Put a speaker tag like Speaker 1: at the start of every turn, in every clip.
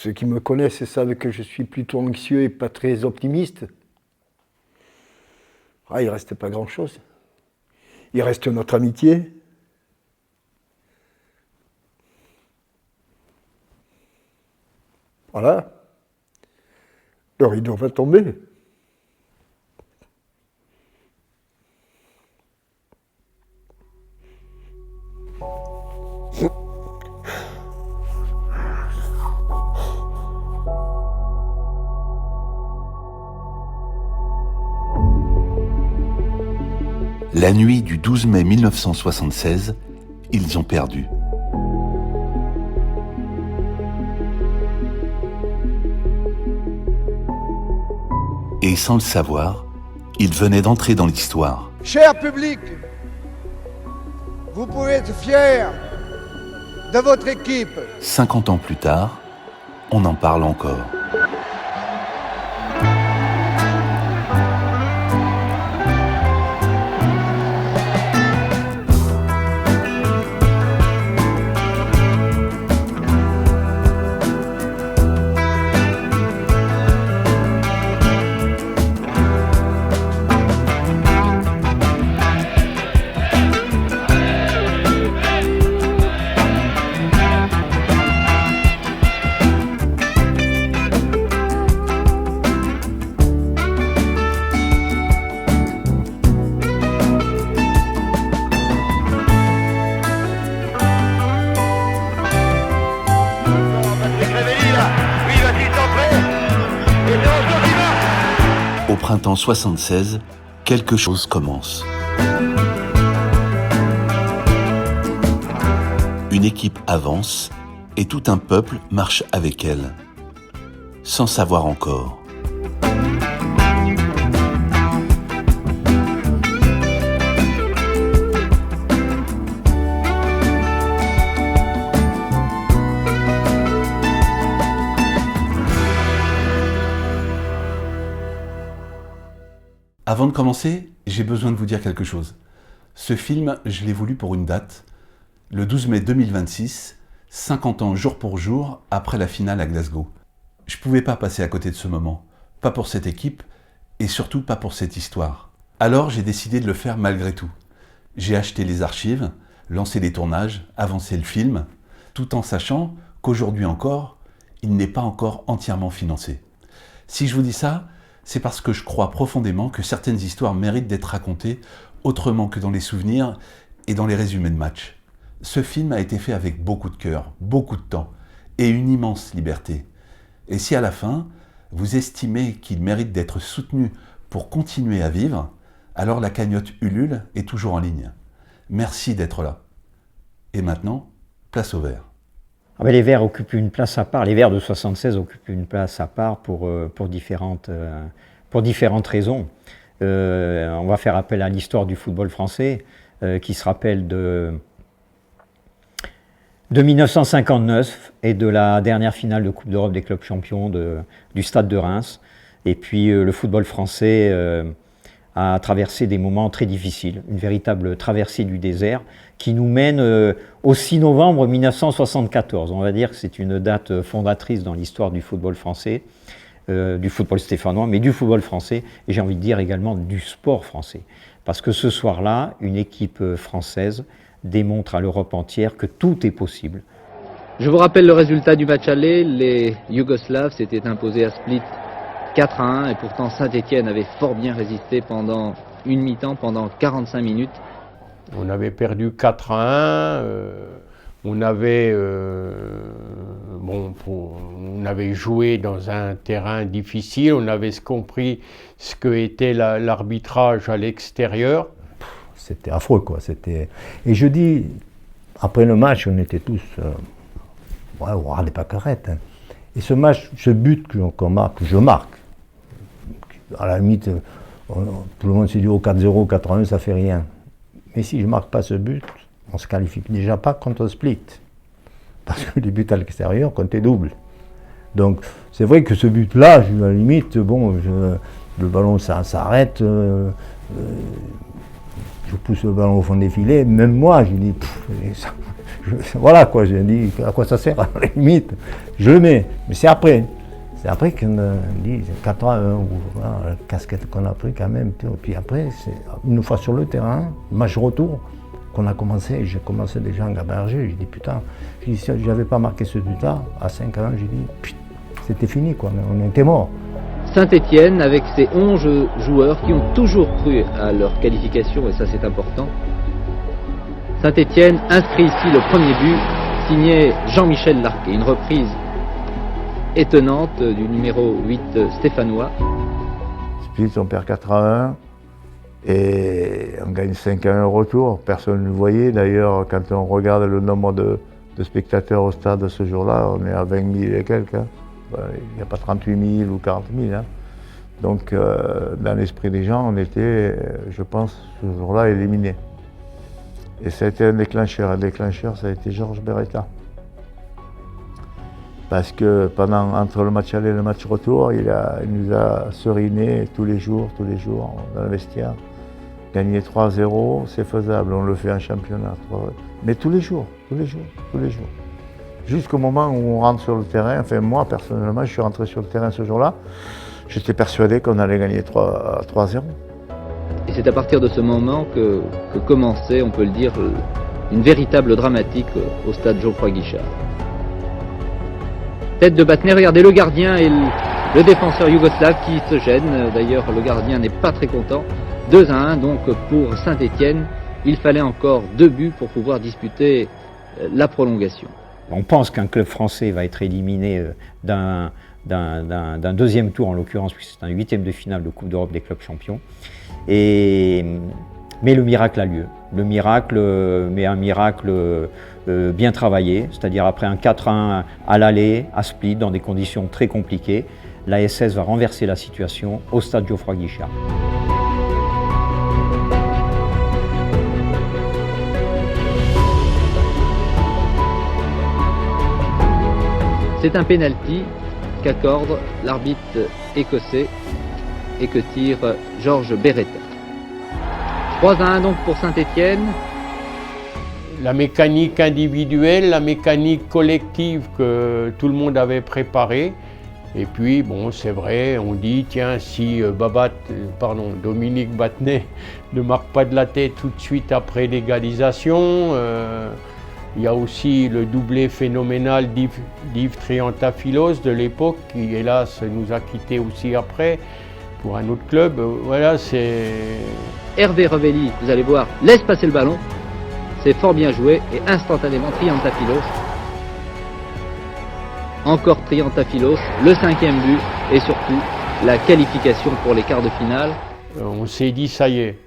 Speaker 1: Ceux qui me connaissent savent que je suis plutôt anxieux et pas très optimiste. Ah, il ne reste pas grand-chose. Il reste notre amitié. Voilà. Le rideau va tomber.
Speaker 2: La nuit du 12 mai 1976, ils ont perdu. Et sans le savoir, ils venaient d'entrer dans l'histoire.
Speaker 3: Cher public, vous pouvez être fiers de votre équipe.
Speaker 2: 50 ans plus tard, on en parle encore. Au printemps 76, quelque chose commence. Une équipe avance et tout un peuple marche avec elle, sans savoir encore. Avant de commencer, j'ai besoin de vous dire quelque chose. Ce film, je l'ai voulu pour une date, le 12 mai 2026, 50 ans jour pour jour après la finale à Glasgow. Je ne pouvais pas passer à côté de ce moment, pas pour cette équipe et surtout pas pour cette histoire. Alors j'ai décidé de le faire malgré tout. J'ai acheté les archives, lancé les tournages, avancé le film, tout en sachant qu'aujourd'hui encore, il n'est pas encore entièrement financé. Si je vous dis ça, c'est parce que je crois profondément que certaines histoires méritent d'être racontées autrement que dans les souvenirs et dans les résumés de matchs. Ce film a été fait avec beaucoup de cœur, beaucoup de temps et une immense liberté. Et si à la fin, vous estimez qu'il mérite d'être soutenu pour continuer à vivre, alors la cagnotte Ulule est toujours en ligne. Merci d'être là. Et maintenant, place aux Verts.
Speaker 4: Ah ben les Verts occupent une place à part, les Verts de 76 occupent une place à part pour différentes raisons. On va faire appel à l'histoire du football français, qui se rappelle de 1959 et de la dernière finale de Coupe d'Europe des clubs champions du Stade de Reims. Et puis le football français a traversé des moments très difficiles, une véritable traversée du désert qui nous mène au 6 novembre 1974. On va dire que c'est une date fondatrice dans l'histoire du football français, du football stéphanois, mais du football français, et j'ai envie de dire également du sport français. Parce que ce soir-là, une équipe française démontre à l'Europe entière que tout est possible.
Speaker 5: Je vous rappelle le résultat du match aller, les Yougoslaves s'étaient imposés à Split 4-1, et pourtant Saint-Étienne avait fort bien résisté pendant une mi-temps, pendant 45 minutes.
Speaker 6: On avait perdu 4-1, on avait joué dans un terrain difficile, on avait compris ce que était l'arbitrage à l'extérieur.
Speaker 7: C'était affreux, quoi. Et je dis, après le match, on était tous au ras des pâquerettes. Hein. Et ce match, ce but que je marque, à la limite, tout le monde s'est dit au 4-0, 4-1, ça fait rien. Mais si je ne marque pas ce but, on ne se qualifie déjà pas contre Split. Parce que les buts à l'extérieur comptaient double. Donc c'est vrai que ce but-là, à la limite, le ballon s'arrête, je pousse le ballon au fond des filets, même moi, je dis, Voilà quoi, j'ai dit à quoi ça sert à la limite. Je le mets, mais c'est après. C'est après qu'on me dit 4-1 ou voilà, la casquette qu'on a pris quand même. Puis après, c'est une fois sur le terrain, match retour, qu'on a commencé, j'ai commencé déjà en Gaberger, j'ai dit putain, si j'avais pas marqué ce but-là, à 5 ans, j'ai dit putain, c'était fini quoi, on était morts.
Speaker 5: Saint-Étienne, avec ses 11 joueurs qui ont toujours cru à leur qualification, et ça c'est important. Saint-Étienne inscrit ici le premier but, signé Jean-Michel Larquet, une reprise étonnante du numéro 8 stéphanois.
Speaker 8: Split, on perd 4-1 et on gagne 5-1 au retour. Personne ne le voyait. D'ailleurs, quand on regarde le nombre de spectateurs au stade ce jour-là, on est à 20 000 et quelques. Hein. Il n'y a pas 38 000 ou 40 000. Hein. Donc, dans l'esprit des gens, on était, je pense, ce jour-là, éliminés. Et ça a été un déclencheur. Un déclencheur, ça a été Georges Beretta. Parce que entre le match aller et le match retour, il nous a seriné tous les jours, dans le vestiaire. Gagner 3-0, c'est faisable, on le fait en championnat. Mais tous les jours. Jusqu'au moment où on rentre sur le terrain, enfin moi personnellement, je suis rentré sur le terrain ce jour-là, j'étais persuadé qu'on allait gagner 3-0.
Speaker 5: Et c'est à partir de ce moment que commençait, on peut le dire, une véritable dramatique au stade Geoffroy Guichard. Tête de Battenet, regardez le gardien et le défenseur yougoslave qui se gêne. D'ailleurs, le gardien n'est pas très content. 2-1 donc pour Saint-Étienne. Il fallait encore 2 buts pour pouvoir disputer la prolongation.
Speaker 4: On pense qu'un club français va être éliminé d'un deuxième tour, en l'occurrence, puisque c'est un 8e de finale de Coupe d'Europe des clubs champions. Mais le miracle a lieu. Le miracle, mais un miracle bien travaillé, c'est-à-dire après un 4-1 à l'aller, à Split, dans des conditions très compliquées, la SS va renverser la situation au stade Geoffroy Guichard.
Speaker 5: C'est un pénalty qu'accorde l'arbitre écossais et que tire Georges Beretta. 3-1 donc pour Saint-Étienne.
Speaker 6: La mécanique individuelle, la mécanique collective que tout le monde avait préparée. Et puis, bon, c'est vrai, on dit, tiens, si Dominique Battenet ne marque pas de la tête tout de suite après l'égalisation, il y a aussi le doublé phénoménal d'Yves Triantafilos de l'époque, qui hélas nous a quittés aussi après pour un autre club. Voilà, c'est...
Speaker 5: Hervé Revelli, vous allez voir, laisse passer le ballon. C'est fort bien joué et instantanément Triantafilos. Encore Triantafilos, le 5e but et surtout la qualification pour les quarts de finale.
Speaker 6: On s'est dit ça y est,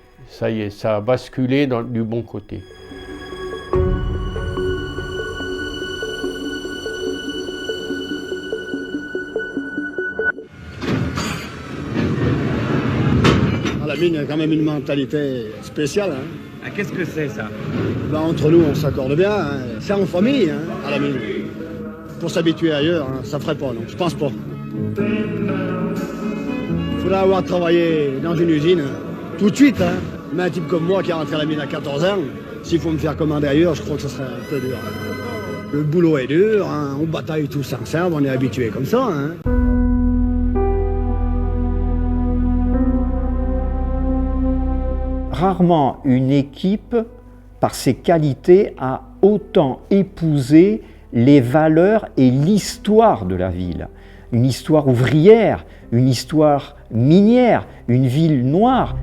Speaker 6: ça a basculé du bon côté.
Speaker 9: À la mine, il y a quand même une mentalité spéciale. Hein.
Speaker 10: Ah, qu'est-ce que c'est ça?
Speaker 9: Ben, entre nous, on s'accorde bien. Hein. C'est en famille, hein, à la mine. Pour s'habituer ailleurs, hein, ça ferait pas, non, je pense pas. Il faudrait avoir travaillé dans une usine tout de suite. Hein. Mais un type comme moi qui est rentré à la mine à 14 ans, s'il faut me faire commander ailleurs, je crois que ce serait un peu dur. Hein. Le boulot est dur, hein, on bataille tous ensemble, on est habitué comme ça. Hein.
Speaker 4: Rarement une équipe, par ses qualités, a autant épousé les valeurs et l'histoire de la ville. Une histoire ouvrière, une histoire minière, une ville noire.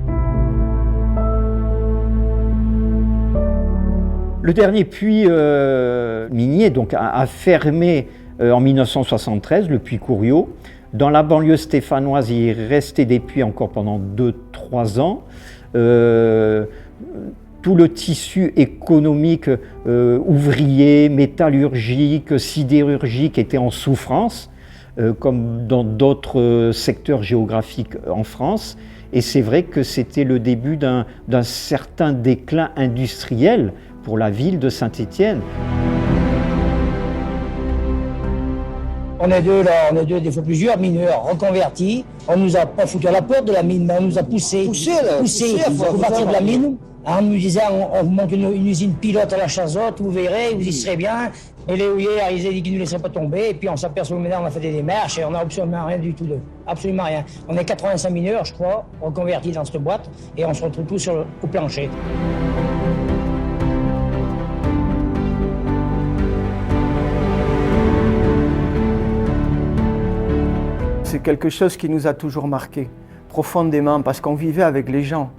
Speaker 4: Le dernier puits minier donc, a fermé en 1973, le puits Couriot. Dans la banlieue stéphanoise, il restait des puits encore pendant 2-3 ans. Tout le tissu économique ouvrier, métallurgique, sidérurgique était en souffrance, comme dans d'autres secteurs géographiques en France. Et c'est vrai que c'était le début d'un certain déclin industriel pour la ville de Saint-Étienne.
Speaker 11: On est deux, là, des fois plusieurs mineurs reconvertis. On nous a pas foutu à la porte de la mine, mais on nous a poussés pour partir de la mine. En nous disant, on vous monte une usine pilote à la Chazotte, vous verrez, vous y serez bien. Et les houillères, ils ont dit qu'ils ne nous laisseraient pas tomber. Et puis on s'aperçoit que maintenant, on a fait des démarches et on n'a absolument rien du tout d'eux. Absolument rien. On est 85 mineurs, je crois, reconvertis dans cette boîte. Et on se retrouve tous au plancher.
Speaker 10: C'est quelque chose qui nous a toujours marqué, profondément, parce qu'on vivait avec les gens.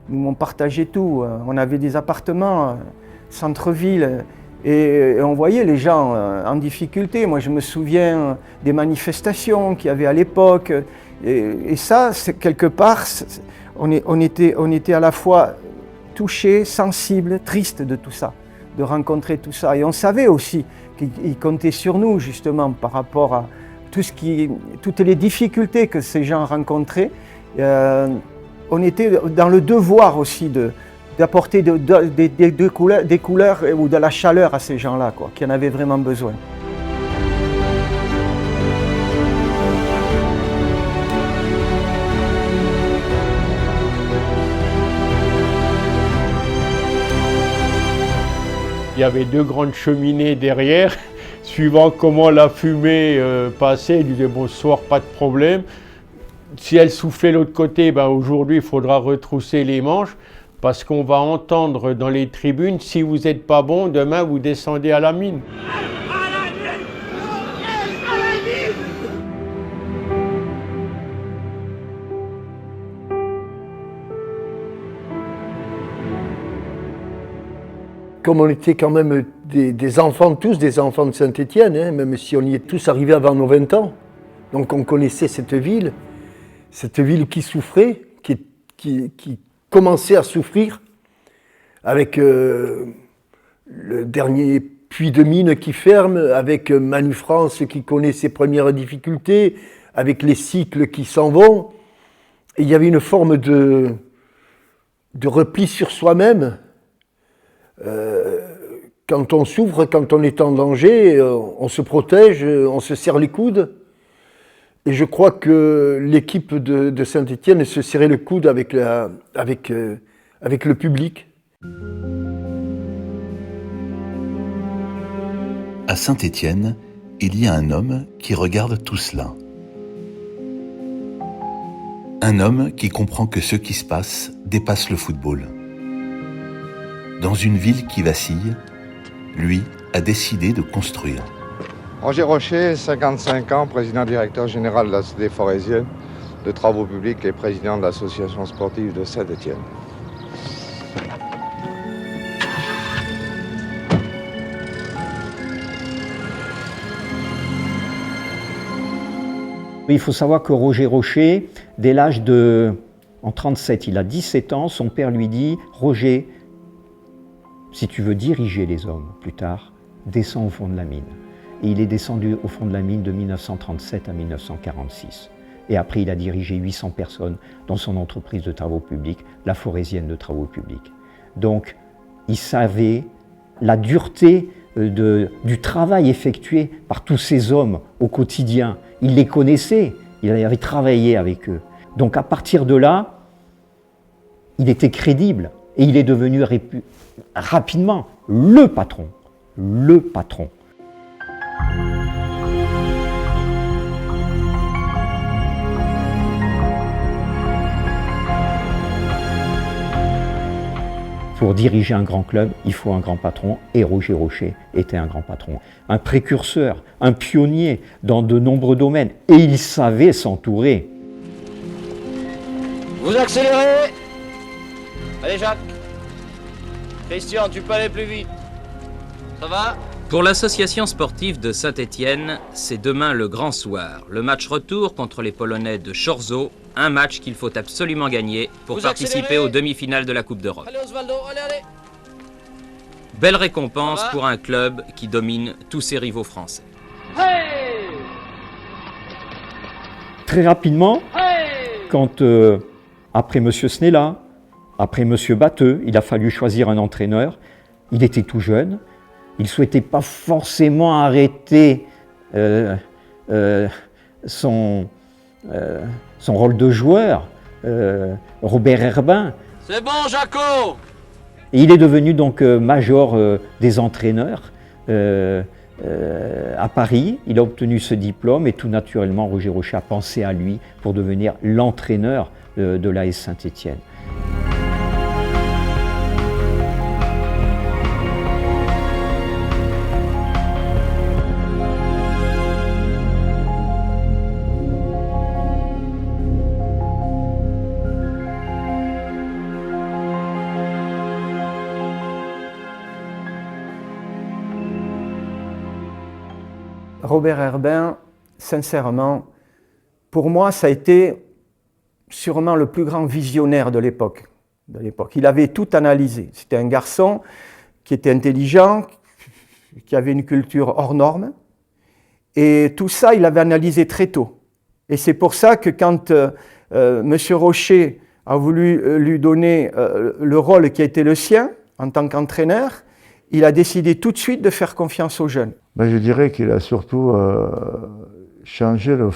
Speaker 10: Nous, on partageait tout. On avait des appartements, centre-ville, et on voyait les gens en difficulté. Moi, je me souviens des manifestations qu'il y avait à l'époque. Et ça, c'est, quelque part, on était à la fois touchés, sensibles, tristes de tout ça, de rencontrer tout ça. Et on savait aussi qu'ils comptaient sur nous, justement, par rapport à toutes les difficultés que ces gens rencontraient. On était dans le devoir aussi d'apporter des couleurs ou de la chaleur à ces gens-là, qui en avaient vraiment besoin.
Speaker 6: Il y avait 2 grandes cheminées derrière. Suivant comment la fumée passait, il disait bon, ce soir, pas de problème. Si elle soufflait de l'autre côté, ben aujourd'hui, il faudra retrousser les manches parce qu'on va entendre dans les tribunes, si vous n'êtes pas bon, demain, vous descendez à la mine.
Speaker 1: Comme on était quand même des enfants, tous des enfants de Saint-Étienne, hein, même si on y est tous arrivés avant nos 20 ans, donc on connaissait cette ville qui souffrait, qui commençait à souffrir, avec le dernier puits de mine qui ferme, avec Manu France qui connaît ses premières difficultés, avec les cycles qui s'en vont. Et il y avait une forme de repli sur soi-même. Quand on souffre, quand on est en danger, on se protège, on se serre les coudes. Et je crois que l'équipe de Saint-Étienne se serrait le coude avec le public.
Speaker 2: À Saint-Étienne, il y a un homme qui regarde tout cela. Un homme qui comprend que ce qui se passe dépasse le football. Dans une ville qui vacille, lui a décidé de construire.
Speaker 3: Roger Rocher, 55 ans, président directeur général de la Société forésienne de travaux publics et président de l'association sportive de Saint-Étienne.
Speaker 4: Il faut savoir que Roger Rocher, dès l'âge de... En 1937, il a 17 ans, son père lui dit « Roger, si tu veux diriger les hommes plus tard, descends au fond de la mine. » Et il est descendu au fond de la mine de 1937 à 1946. Et après, il a dirigé 800 personnes dans son entreprise de travaux publics, la Forésienne de travaux publics. Donc, il savait la dureté du travail effectué par tous ces hommes au quotidien. Il les connaissait, il avait travaillé avec eux. Donc, à partir de là, il était crédible et il est devenu rapidement le patron. Le patron. Pour diriger un grand club, il faut un grand patron, et Roger Rocher était un grand patron. Un précurseur, un pionnier dans de nombreux domaines, et il savait s'entourer.
Speaker 12: Vous accélérez. Allez Jacques. Christian, tu peux aller plus vite. Ça va ?
Speaker 13: Pour l'association sportive de Saint-Étienne, c'est demain le grand soir. Le match retour contre les Polonais de Chorzow, un match qu'il faut absolument gagner pour participer aux demi-finales de la Coupe d'Europe.
Speaker 12: Allez Osvaldo, allez.
Speaker 13: Belle récompense pour un club qui domine tous ses rivaux français.
Speaker 12: Hey,
Speaker 4: très rapidement,
Speaker 12: hey,
Speaker 4: quand après M. Snella, après M. Batteux, il a fallu choisir un entraîneur, il était tout jeune. Il ne souhaitait pas forcément arrêter son rôle de joueur, Robert Herbin.
Speaker 12: C'est bon, Jaco.
Speaker 4: Et il est devenu donc major des entraîneurs à Paris. Il a obtenu ce diplôme et tout naturellement, Roger Rochet a pensé à lui pour devenir l'entraîneur de l'AS Saint-Étienne.
Speaker 10: Robert Herbin, sincèrement, pour moi, ça a été sûrement le plus grand visionnaire de l'époque. Il avait tout analysé. C'était un garçon qui était intelligent, qui avait une culture hors norme. Et tout ça, il avait analysé très tôt. Et c'est pour ça que quand M. Rochet a voulu lui donner le rôle qui a été le sien en tant qu'entraîneur, il a décidé tout de suite de faire confiance aux jeunes.
Speaker 8: Ben, je dirais qu'il a surtout changé le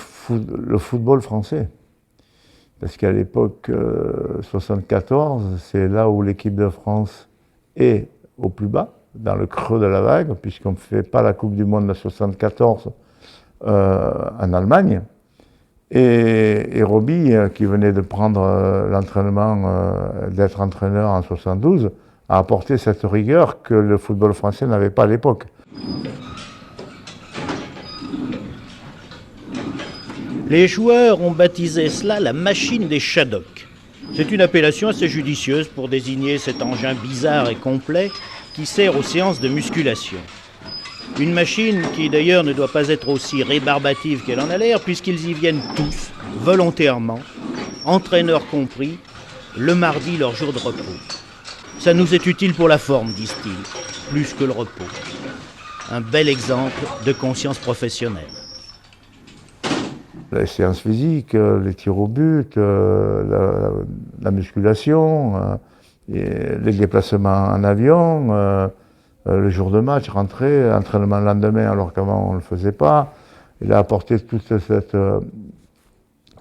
Speaker 8: football français. Parce qu'à l'époque 74, c'est là où l'équipe de France est au plus bas, dans le creux de la vague, puisqu'on ne fait pas la Coupe du Monde de 74 en Allemagne. Et Roby, qui venait de prendre l'entraînement, d'être entraîneur en 72, a apporté cette rigueur que le football français n'avait pas à l'époque.
Speaker 14: Les joueurs ont baptisé cela la machine des Shadocks. C'est une appellation assez judicieuse pour désigner cet engin bizarre et complet qui sert aux séances de musculation. Une machine qui d'ailleurs ne doit pas être aussi rébarbative qu'elle en a l'air, puisqu'ils y viennent tous, volontairement, entraîneurs compris, le mardi leur jour de repos. Ça nous est utile pour la forme, disent-ils, plus que le repos. Un bel exemple de conscience professionnelle.
Speaker 8: Les séances physiques, les tirs au but, la musculation, les déplacements en avion, le jour de match, rentrer, entraînement le lendemain alors qu'avant on ne le faisait pas. Il a apporté tout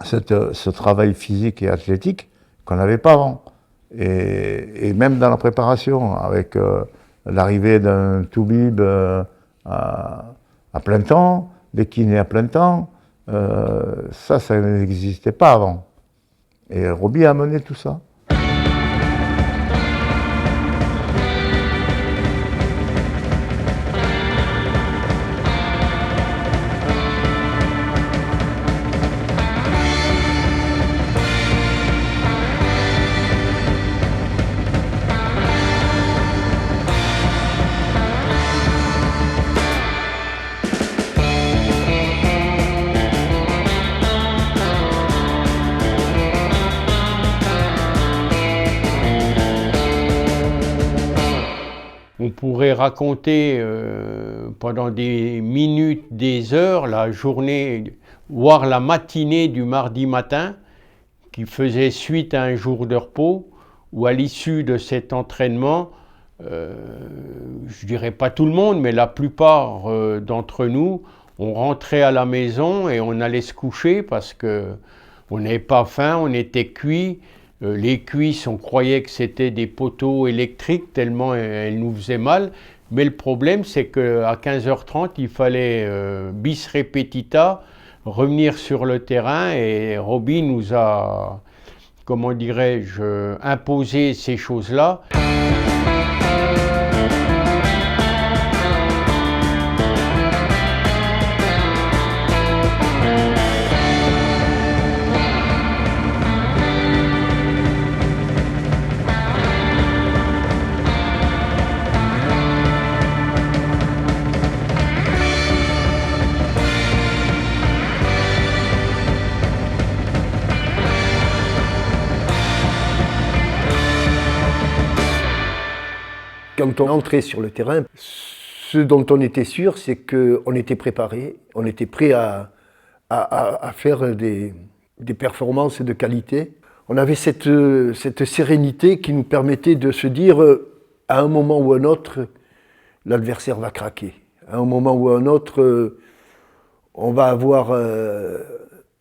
Speaker 8: ce travail physique et athlétique qu'on n'avait pas avant. Et même dans la préparation, avec l'arrivée d'un Toubib à plein temps, des kinés à plein temps, ça n'existait pas avant. Et Roby a amené tout ça.
Speaker 6: On pourrait raconter pendant des minutes, des heures, la journée, voire la matinée du mardi matin, qui faisait suite à un jour de repos, où à l'issue de cet entraînement, je dirais pas tout le monde, mais la plupart d'entre nous, on rentrait à la maison et on allait se coucher parce qu'on n'avait pas faim, on était cuits. Les cuisses, on croyait que c'était des poteaux électriques tellement elles nous faisaient mal. Mais le problème, c'est qu'à 15h30, il fallait bis repetita revenir sur le terrain. Et Roby nous a, comment dirais-je, imposé ces choses-là.
Speaker 1: Quand on entrait sur le terrain, ce dont on était sûr, c'est qu'on était préparé, on était prêt à faire des performances de qualité. On avait cette sérénité qui nous permettait de se dire, à un moment ou un autre, l'adversaire va craquer. À un moment ou un autre, on va avoir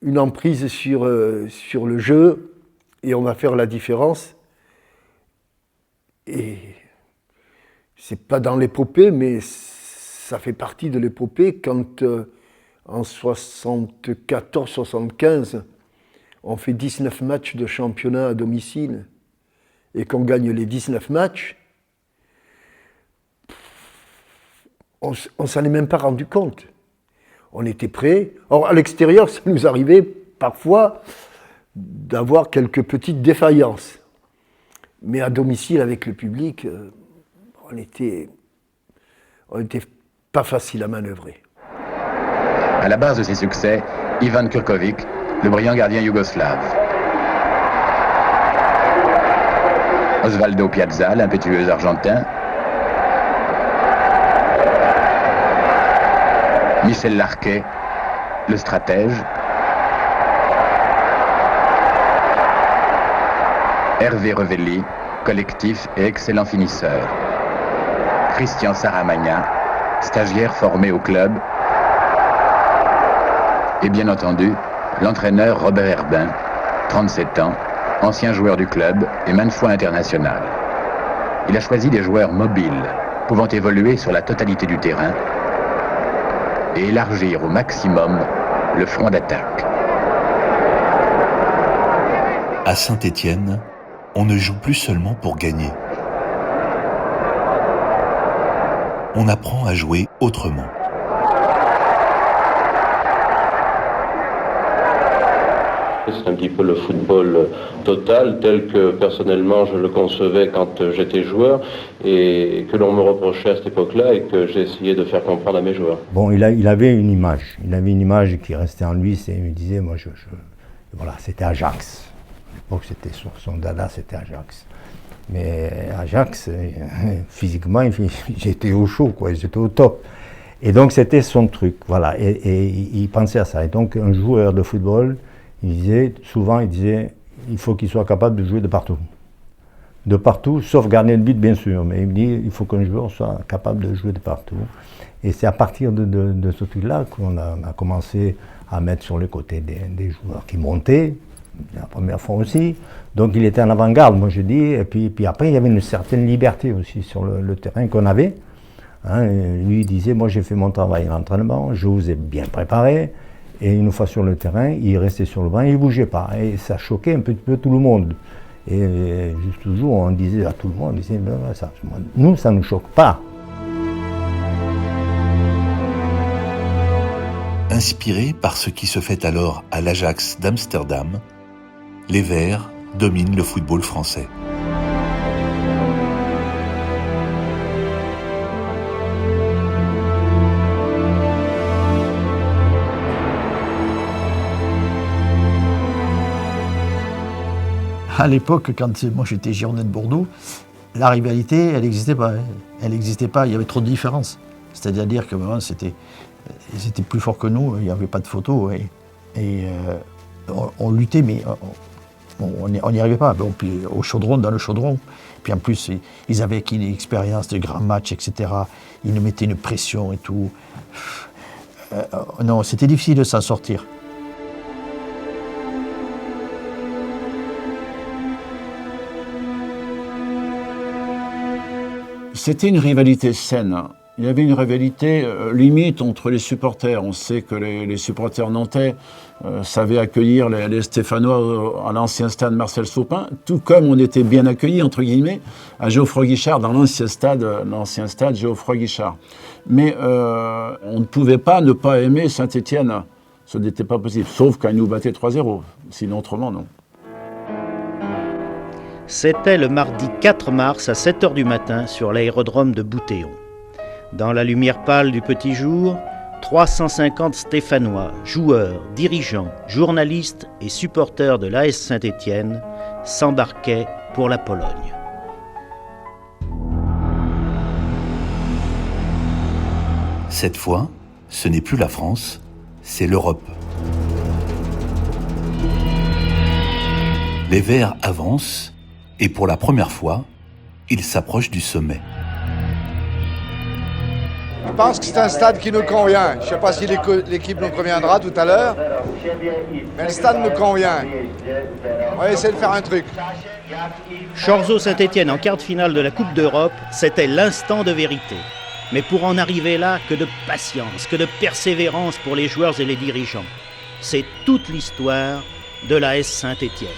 Speaker 1: une emprise sur le jeu et on va faire la différence. Et c'est pas dans l'épopée, mais ça fait partie de l'épopée quand en 74-75, on fait 19 matchs de championnat à domicile et qu'on gagne les 19 matchs, on s'en est même pas rendu compte. On était prêts. Or, à l'extérieur, ça nous arrivait parfois d'avoir quelques petites défaillances. Mais à domicile, avec le public, on était pas facile à manœuvrer.
Speaker 15: À la base de ses succès, Ivan Kurkovic, le brillant gardien yougoslave. Osvaldo Piazza, l'impétueux argentin. Michel Larquet, le stratège. Hervé Revelli, collectif et excellent finisseur. Christian Saramagna, stagiaire formé au club. Et bien entendu, l'entraîneur Robert Herbin, 37 ans, ancien joueur du club et maintes fois international. Il a choisi des joueurs mobiles, pouvant évoluer sur la totalité du terrain et élargir au maximum le front d'attaque.
Speaker 16: À Saint-Étienne, on ne joue plus seulement pour gagner. On apprend à jouer autrement.
Speaker 17: C'est un petit peu le football total tel que personnellement je le concevais quand j'étais joueur et que l'on me reprochait à cette époque-là et que j'ai essayé de faire comprendre à mes joueurs.
Speaker 7: Bon, il avait une image. Il avait une image qui restait en lui. Il me disait, moi, voilà, c'était Ajax. À l'époque, c'était son dada, c'était Ajax. Mais Ajax, physiquement, j'étais au chaud, quoi. J'étais au top. Et donc, c'était son truc, voilà. Et il pensait à ça. Et donc, un joueur de football, souvent, il disait, il faut qu'il soit capable de jouer de partout. De partout, sauf garder le but, bien sûr. Mais il me dit, il faut qu'un joueur soit capable de jouer de partout. Et c'est à partir de ce truc-là qu'on a commencé à mettre sur le côté des joueurs qui montaient, la première fois aussi. Donc il était en avant-garde, moi je dis. Et puis après, il y avait une certaine liberté aussi sur le terrain qu'on avait. Hein, lui, il disait, moi j'ai fait mon travail en entraînement, je vous ai bien préparé. Et une fois sur le terrain, il restait sur le banc, il ne bougeait pas. Et ça choquait un petit peu tout le monde. Et juste toujours, on disait à tout le monde, nous, ça ne nous choque pas.
Speaker 16: Inspirés par ce qui se fait alors à l'Ajax d'Amsterdam, les Verts dominent le football français.
Speaker 18: À l'époque, quand moi j'étais Girondin de Bordeaux, la rivalité, elle n'existait pas. Elle n'existait pas, il y avait trop de différences. C'est-à-dire que bon, c'était plus fort que nous, il n'y avait pas de photo. Et on luttait, mais on n'y arrivait pas. Bon, puis dans le chaudron. Puis en plus, ils avaient une expérience de grands matchs, etc. Ils nous mettaient une pression et tout. Non, c'était difficile de s'en sortir.
Speaker 19: C'était une rivalité saine. Il y avait une rivalité limite entre les supporters. On sait que les supporters nantais savaient accueillir les Stéphanois à l'ancien stade Marcel Saupin, tout comme on était bien accueillis, entre guillemets, à Geoffroy-Guichard, dans l'ancien stade Geoffroy-Guichard. Mais on ne pouvait pas ne pas aimer Saint-Étienne. Ce n'était pas possible, sauf quand ils nous battaient 3-0. Sinon, autrement, non.
Speaker 14: C'était le mardi 4 mars à 7h du matin sur l'aérodrome de Boutéon. Dans la lumière pâle du petit jour, 350 Stéphanois, joueurs, dirigeants, journalistes et supporters de l'AS Saint-Étienne s'embarquaient pour la Pologne.
Speaker 16: Cette fois, ce n'est plus la France, c'est l'Europe. Les Verts avancent et pour la première fois, ils s'approchent du sommet.
Speaker 3: Je pense que c'est un stade qui nous convient. Je ne sais pas si l'équipe nous conviendra tout à l'heure, mais le stade nous convient. On va essayer de faire un truc.
Speaker 14: Chorzot-Saint-Étienne en quart de finale de la Coupe d'Europe, c'était l'instant de vérité. Mais pour en arriver là, que de patience, que de persévérance pour les joueurs et les dirigeants. C'est toute l'histoire de l'AS Saint-Étienne.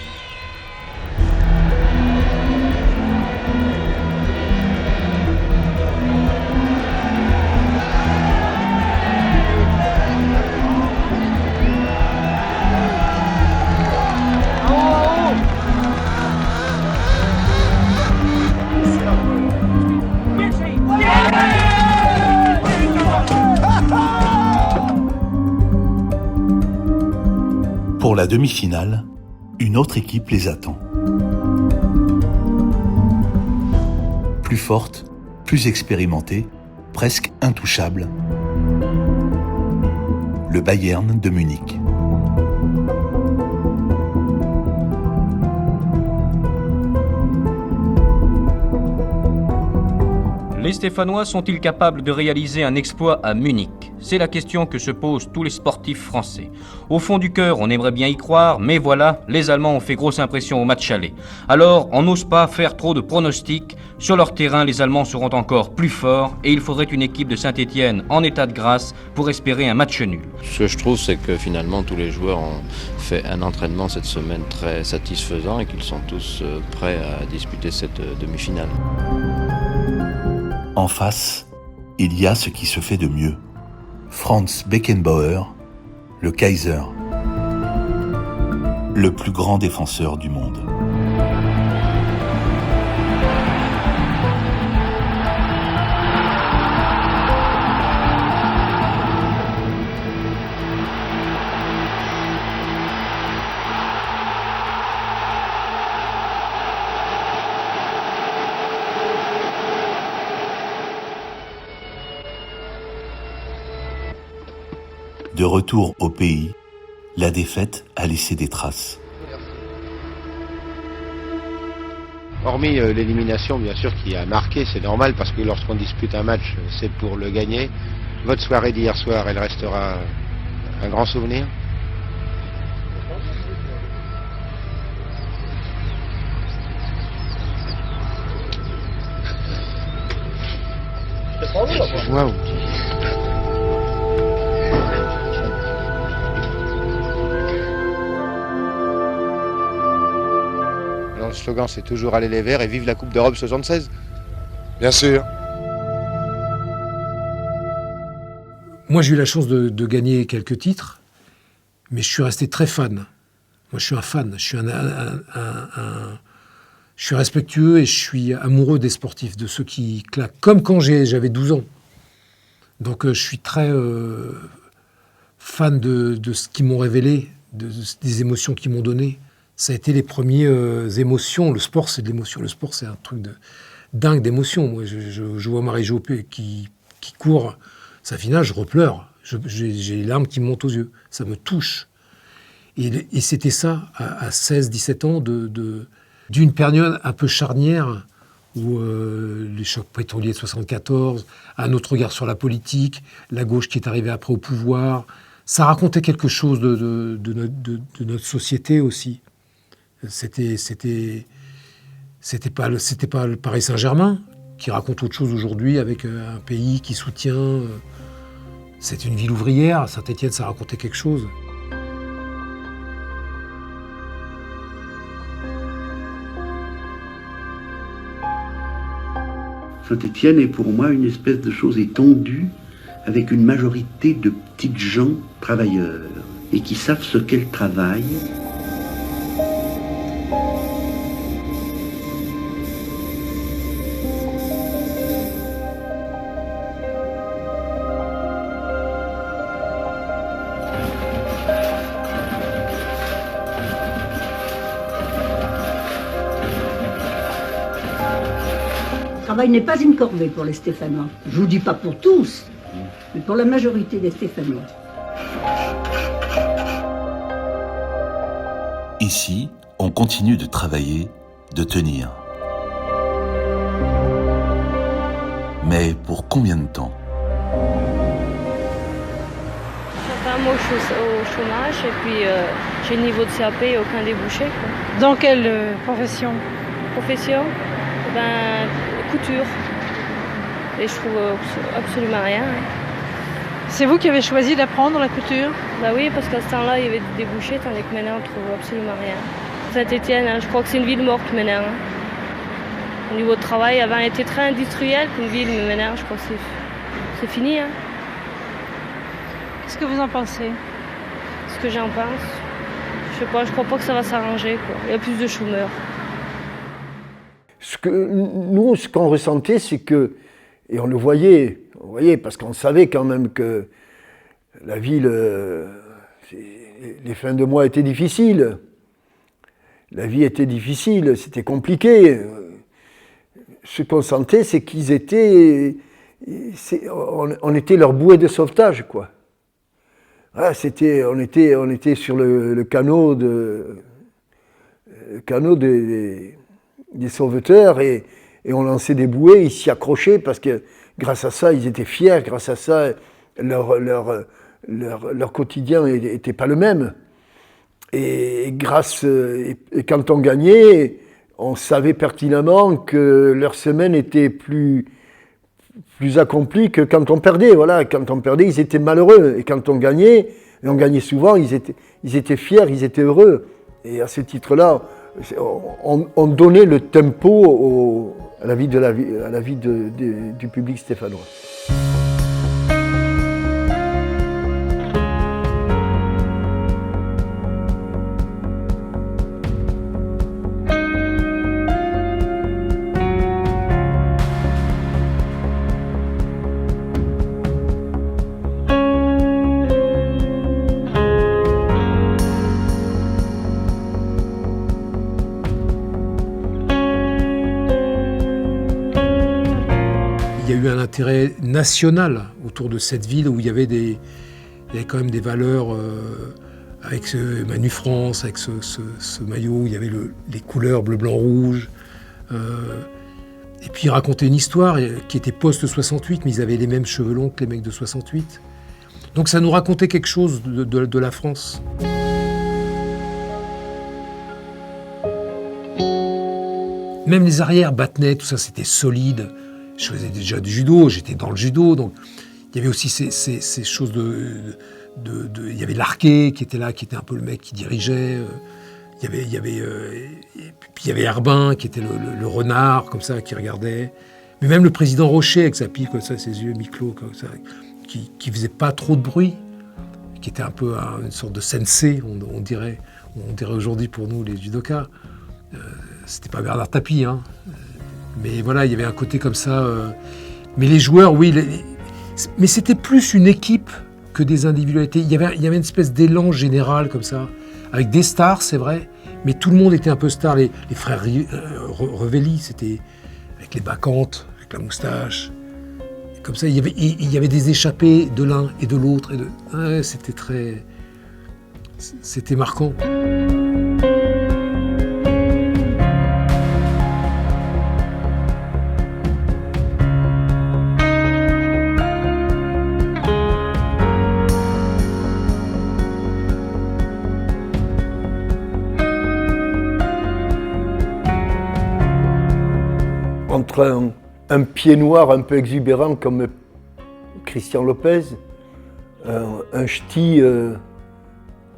Speaker 16: Pour la demi-finale, une autre équipe les attend. Plus forte, plus expérimentée, presque intouchable. Le Bayern de Munich.
Speaker 20: Les Stéphanois sont-ils capables de réaliser un exploit à Munich? C'est la question que se posent tous les sportifs français. Au fond du cœur, on aimerait bien y croire, mais voilà, les Allemands ont fait grosse impression au match aller. Alors, on n'ose pas faire trop de pronostics. Sur leur terrain, les Allemands seront encore plus forts et il faudrait une équipe de Saint-Étienne en état de grâce pour espérer un match nul.
Speaker 17: Ce que je trouve, c'est que finalement, tous les joueurs ont fait un entraînement cette semaine très satisfaisant et qu'ils sont tous prêts à disputer cette demi-finale.
Speaker 16: En face, il y a ce qui se fait de mieux. Franz Beckenbauer, le Kaiser, le plus grand défenseur du monde. De retour au pays, la défaite a laissé des traces.
Speaker 21: Hormis l'élimination, bien sûr, qui a marqué, c'est normal, parce que lorsqu'on dispute un match, c'est pour le gagner. Votre soirée d'hier soir, elle restera un grand souvenir? Wow. Le slogan, c'est toujours aller les Verts et vive la Coupe d'Europe 76.
Speaker 22: Bien sûr.
Speaker 23: Moi, j'ai eu la chance de gagner quelques titres, mais je suis resté très fan. Moi, je suis un fan. Je suis respectueux et je suis amoureux des sportifs, de ceux qui claquent, comme quand j'avais 12 ans. Donc, je suis très fan de ce qu'ils m'ont révélé, des émotions qu'ils m'ont données. Ça a été les premières émotions. Le sport, c'est de l'émotion. Le sport, c'est un truc de dingue d'émotion. Moi, je vois Marie-Jo qui court sa finale, je repleure. J'ai les larmes qui me montent aux yeux. Ça me touche. Et c'était ça, à 16, 17 ans, d'une période un peu charnière, où les chocs pétroliers de 74, un autre regard sur la politique, la gauche qui est arrivée après au pouvoir. Ça racontait quelque chose de notre société aussi. C'était pas le Paris Saint-Germain qui raconte autre chose aujourd'hui avec un pays qui soutient. C'est une ville ouvrière. Saint-Étienne, ça racontait quelque chose.
Speaker 24: Saint-Étienne est pour moi une espèce de chose étendue avec une majorité de petites gens travailleurs et qui savent ce qu'est le travail.
Speaker 25: Le travail n'est pas une corvée pour les Stéphanois. Je ne vous dis pas pour tous, mais pour la majorité des Stéphanois.
Speaker 16: Ici, on continue de travailler, de tenir. Mais pour combien de temps?
Speaker 26: Moi, je suis au chômage et puis j'ai le niveau de CAP et aucun débouché.
Speaker 27: Dans quelle profession?
Speaker 26: profession, couture. Et je trouve absolument rien.
Speaker 2: C'est vous qui avez choisi d'apprendre la couture?
Speaker 26: Bah oui, parce qu'à ce temps-là, il y avait des débouchés, tandis que maintenant, on trouve absolument rien. Saint-Étienne, je crois que c'est une ville morte maintenant. Au niveau de travail, avant, elle était très industrielle qu'une ville, mais maintenant, je crois que c'est fini.
Speaker 2: Qu'est-ce que vous en pensez?
Speaker 26: Ce que j'en pense, je sais pas, je crois pas que ça va s'arranger. Il y a plus de chômeurs.
Speaker 1: Ce qu'on ressentait, c'est que, et on le voyait parce qu'on savait quand même que la ville, les fins de mois étaient difficiles. La vie était difficile, c'était compliqué. Ce qu'on sentait, c'est qu'ils étaient... on était leur bouée de sauvetage, quoi. Ah, on était sur le canot des sauveteurs et on lançait des bouées, ils s'y accrochaient parce que grâce à ça, ils étaient fiers, grâce à ça, leur quotidien n'était pas le même. Et quand on gagnait, on savait pertinemment que leur semaine était plus accomplie que quand on perdait. Voilà, quand on perdait, ils étaient malheureux. Et quand on gagnait, et on gagnait souvent, ils étaient fiers, ils étaient heureux. Et à ce titre-là, on donnait le tempo à la vie du public stéphanois.
Speaker 23: Il y a eu un intérêt national autour de cette ville où il y avait quand même des valeurs avec ce Manu France, avec ce maillot où il y avait les couleurs bleu, blanc, rouge. Et puis ils racontaient une histoire qui était post-68, mais ils avaient les mêmes cheveux longs que les mecs de 68. Donc ça nous racontait quelque chose de la France. Même les arrières, Battenet, tout ça, c'était solide. Je faisais déjà du judo, j'étais dans le judo, donc il y avait aussi ces choses il y avait Larquet qui était là, qui était un peu le mec qui dirigeait. Il y avait Herbin qui était le renard, comme ça, qui regardait. Mais même le président Rocher, avec sa pipe, comme ça, ses yeux mi-clos, comme ça, qui faisait pas trop de bruit, qui était un peu une sorte de sensei, on dirait aujourd'hui pour nous, les judokas. C'était pas Bernard Tapie, hein. Mais voilà, il y avait un côté comme ça. Mais les joueurs, oui. Mais c'était plus une équipe que des individualités. Il y avait une espèce d'élan général comme ça, avec des stars, c'est vrai, mais tout le monde était un peu star. Les frères Revelli, c'était avec les bacchantes, avec la moustache. Et comme ça, il y avait des échappés de l'un et de l'autre. Ouais, c'était marquant.
Speaker 1: Entre un pied noir un peu exubérant comme Christian Lopez, un ch'ti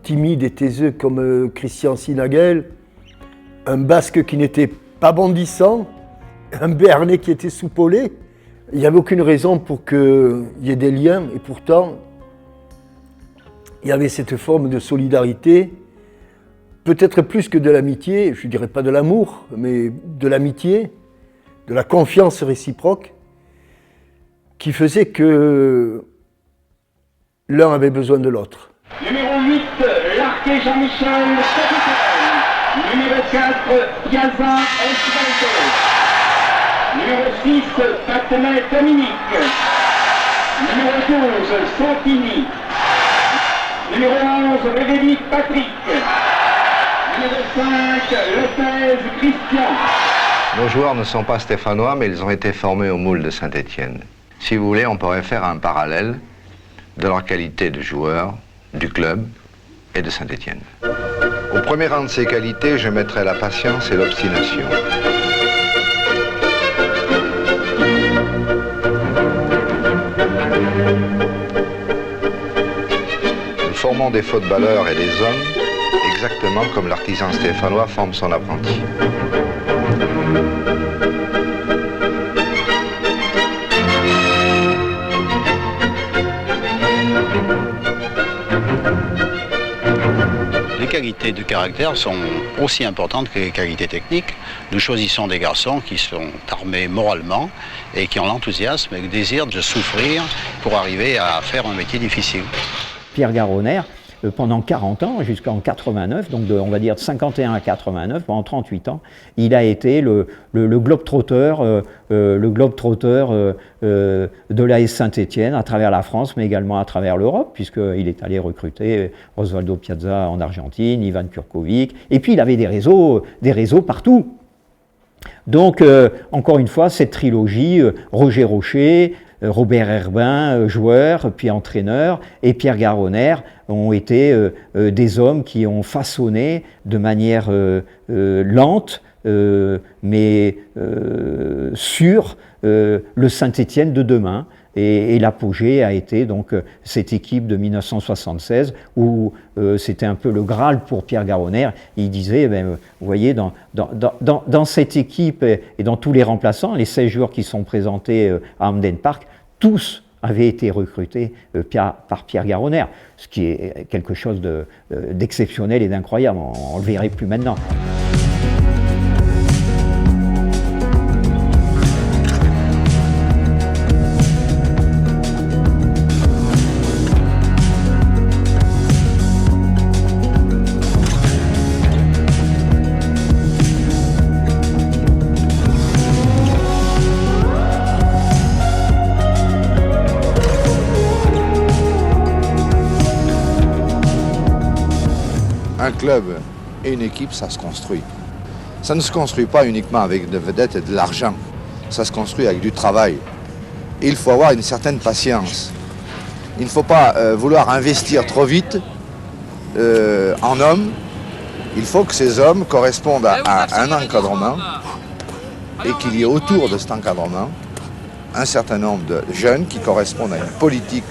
Speaker 1: timide et taiseux comme Christian Sinagel, un basque qui n'était pas bondissant, un béarnais qui était soupolé. Il n'y avait aucune raison pour qu'il y ait des liens, et pourtant, il y avait cette forme de solidarité, peut-être plus que de l'amitié, je ne dirais pas de l'amour, mais de l'amitié, de la confiance réciproque, qui faisait que l'un avait besoin de l'autre.
Speaker 5: Numéro 8, Larquet Jean-Michel, capitaine. Numéro 4, Yazan Esvaldo. Numéro 6, Battenet Dominique. Numéro 12, Santini. Numéro 11, Revelli Patrick. Numéro 5, Lopez Christian.
Speaker 3: Nos joueurs ne sont pas stéphanois, mais ils ont été formés au moule de Saint-Étienne. Si vous voulez, on pourrait faire un parallèle de leur qualité de joueurs, du club et de Saint-Étienne. Au premier rang de ces qualités, je mettrais la patience et l'obstination. formons des footballeurs et des hommes exactement comme l'artisan stéphanois forme son apprenti.
Speaker 4: Les qualités de caractère sont aussi importantes que les qualités techniques. Nous choisissons des garçons qui sont armés moralement et qui ont l'enthousiasme et le désir de souffrir pour arriver à faire un métier difficile.
Speaker 9: Pierre Garonner, pendant 40 ans, jusqu'en 89, donc on va dire de 51 à 89, pendant 38 ans, il a été le globe-trotteur de l'AS Saint-Étienne à travers la France, mais également à travers l'Europe, puisqu'il est allé recruter Osvaldo Piazza en Argentine, Ivan Kurkovic, et puis il avait des réseaux partout. Donc, encore une fois, cette trilogie, Roger Rocher, Robert Herbin, joueur, puis entraîneur, et Pierre Garonner ont été des hommes qui ont façonné de manière lente, mais sûre, le Saint-Étienne de demain. Et l'apogée a été donc cette équipe de 1976 où c'était un peu le Graal pour Pierre Garonner. Il disait, vous voyez, dans cette équipe et dans tous les remplaçants, les 16 joueurs qui sont présentés à Hamden Park, tous avaient été recrutés par Pierre Garonner, ce qui est quelque chose d'exceptionnel et d'incroyable. On ne le verrait plus maintenant.
Speaker 3: Un club et une équipe, ça se construit. Ça ne se construit pas uniquement avec des vedettes et de l'argent. Ça se construit avec du travail. Et il faut avoir une certaine patience. Il ne faut pas vouloir investir trop vite en hommes. Il faut que ces hommes correspondent à un encadrement et qu'il y ait autour de cet encadrement un certain nombre de jeunes qui correspondent à une politique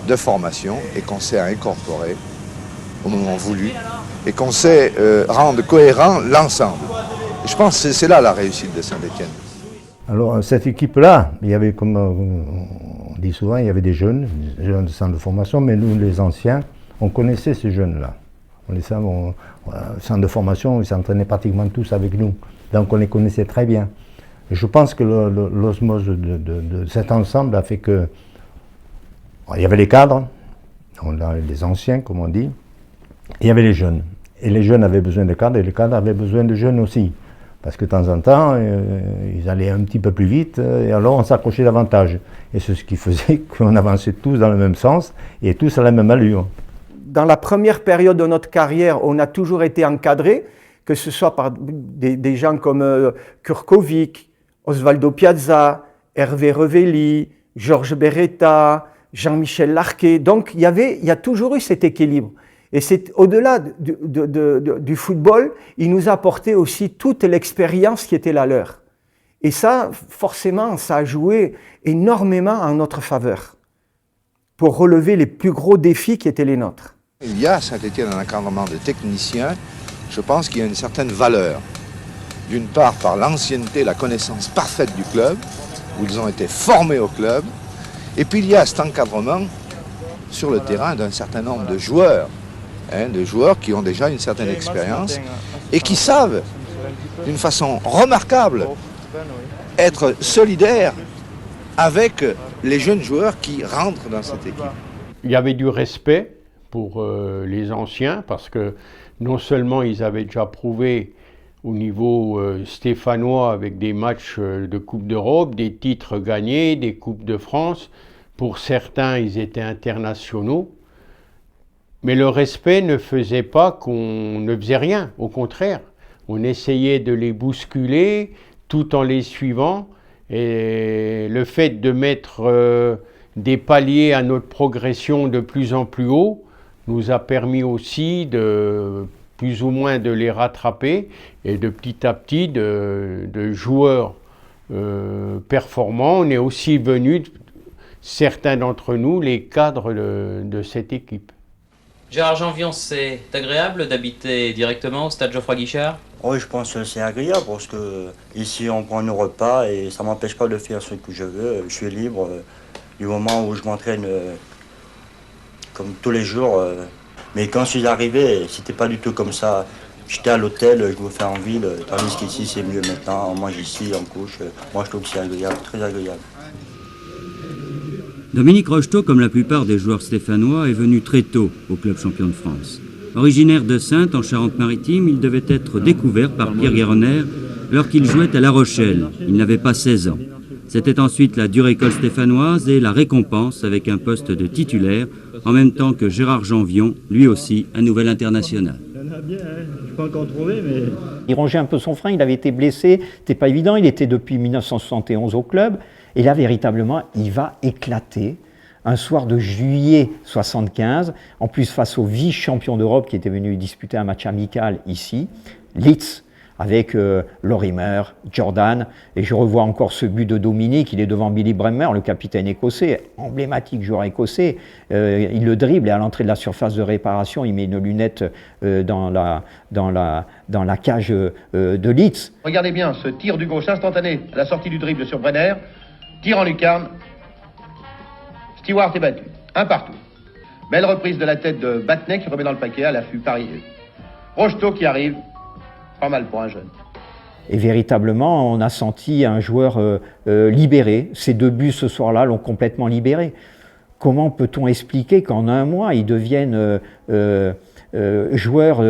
Speaker 3: de formation et qu'on sait incorporer au moment voulu et qu'on sait rendre cohérent l'ensemble. Je pense que c'est là la réussite de Saint-Étienne.
Speaker 7: Alors cette équipe-là, il y avait, comme on dit souvent, il y avait des jeunes de centre de formation, mais nous les anciens, on connaissait ces jeunes-là. On les savait, centre de formation, ils s'entraînaient pratiquement tous avec nous, donc on les connaissait très bien. Et je pense que l'osmose de cet ensemble a fait que il y avait les cadres, les anciens comme on dit, et il y avait les jeunes. Et les jeunes avaient besoin de cadres et les cadres avaient besoin de jeunes aussi. Parce que de temps en temps, ils allaient un petit peu plus vite et alors on s'accrochait davantage. Et c'est ce qui faisait qu'on avançait tous dans le même sens et tous à la même allure.
Speaker 10: Dans la première période de notre carrière, on a toujours été encadrés, que ce soit par des gens comme Kurkovic, Osvaldo Piazza, Hervé Revelli, Georges Beretta, Jean-Michel Larquet. Donc il y a toujours eu cet équilibre. Et c'est au-delà du football, il nous a apporté aussi toute l'expérience qui était la leur. Et ça, forcément, ça a joué énormément en notre faveur pour relever les plus gros défis qui étaient les nôtres.
Speaker 3: Il y a à Saint-Étienne un encadrement de techniciens, je pense qu'il y a une certaine valeur. D'une part, par l'ancienneté, la connaissance parfaite du club, où ils ont été formés au club, et puis il y a cet encadrement sur le terrain d'un certain nombre de joueurs qui ont déjà une certaine expérience et qui savent, d'une façon remarquable, être solidaires avec les jeunes joueurs qui rentrent dans cette équipe.
Speaker 6: Il y avait du respect pour les anciens parce que non seulement ils avaient déjà prouvé au niveau stéphanois avec des matchs de Coupe d'Europe, des titres gagnés, des Coupes de France, pour certains ils étaient internationaux. Mais le respect ne faisait pas qu'on ne faisait rien, au contraire. On essayait de les bousculer tout en les suivant. Et le fait de mettre des paliers à notre progression de plus en plus haut nous a permis aussi de plus ou moins de les rattraper et de petit à petit de joueurs performants. On est aussi venus, certains d'entre nous, les cadres de cette équipe.
Speaker 8: Gérard Janvion, c'est agréable d'habiter directement au stade Geoffroy-Guichard?
Speaker 11: Oui, je pense que c'est agréable parce que ici on prend nos repas et ça m'empêche pas de faire ce que je veux. Je suis libre du moment où je m'entraîne comme tous les jours. Mais quand je suis arrivé, c'était pas du tout comme ça. J'étais à l'hôtel, je me fais en ville, tandis qu'ici c'est mieux maintenant. On mange ici, on couche. Moi je trouve que c'est agréable, très agréable.
Speaker 12: Dominique Rocheteau, comme la plupart des joueurs stéphanois, est venu très tôt au club champion de France. Originaire de Saintes, en Charente-Maritime, il devait être découvert par Pierre Guéronner lorsqu'il jouait à La Rochelle. Il n'avait pas 16 ans. C'était ensuite la dure école stéphanoise et la récompense avec un poste de titulaire, en même temps que Gérard Janvion, lui aussi un nouvel international.
Speaker 9: Il rongeait un peu son frein, il avait été blessé, c'était pas évident, il était depuis 1971 au club, et là véritablement il va éclater. Un soir de juillet 75, en plus face au vice-champion d'Europe qui était venu disputer un match amical ici, Leeds, avec Lorimer, Jordan, et je revois encore ce but de Dominique, il est devant Billy Bremner, le capitaine écossais, emblématique joueur écossais, il le dribble et à l'entrée de la surface de réparation, il met une lunette dans la cage de Leeds.
Speaker 13: Regardez bien, ce tir du gauche instantané à la sortie du dribble sur Brenner, tir en lucarne, Stewart est battu, un partout. Belle reprise de la tête de Battenet qui remet dans le paquet à l'affût Paris. Rocheteau qui arrive, pas mal pour un jeune.
Speaker 9: Et véritablement, on a senti un joueur libéré. Ces 2 buts ce soir-là l'ont complètement libéré. Comment peut-on expliquer qu'en un mois, il devienne joueur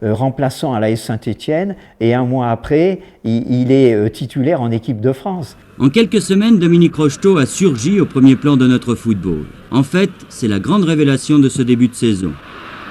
Speaker 9: remplaçant à l'AS Saint-Étienne et un mois après, il est titulaire en équipe de France?
Speaker 12: En quelques semaines, Dominique Rocheteau a surgi au premier plan de notre football. En fait, c'est la grande révélation de ce début de saison.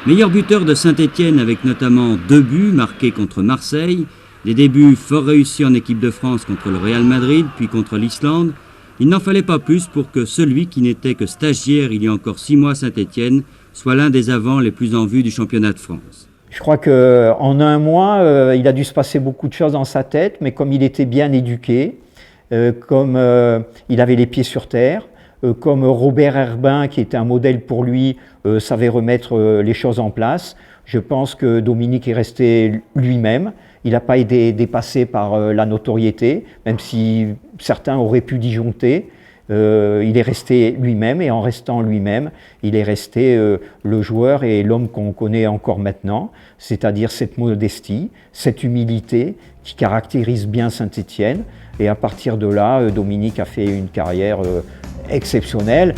Speaker 12: Meilleur buteur de Saint-Étienne avec notamment 2 buts marqués contre Marseille, des débuts fort réussis en équipe de France contre le Real Madrid puis contre l'Islande, il n'en fallait pas plus pour que celui qui n'était que stagiaire il y a encore 6 mois à Saint-Étienne soit l'un des avants les plus en vue du championnat de France.
Speaker 9: Je crois qu'en un mois, il a dû se passer beaucoup de choses dans sa tête, mais comme il était bien éduqué, comme il avait les pieds sur terre, comme Robert Herbin, qui était un modèle pour lui, savait remettre les choses en place. Je pense que Dominique est resté lui-même. Il n'a pas été dépassé par la notoriété, même si certains auraient pu disjoncter. Il est resté lui-même, et en restant lui-même, il est resté le joueur et l'homme qu'on connaît encore maintenant, c'est-à-dire cette modestie, cette humilité qui caractérise bien Saint-Étienne. Et à partir de là, Dominique a fait une carrière exceptionnelle.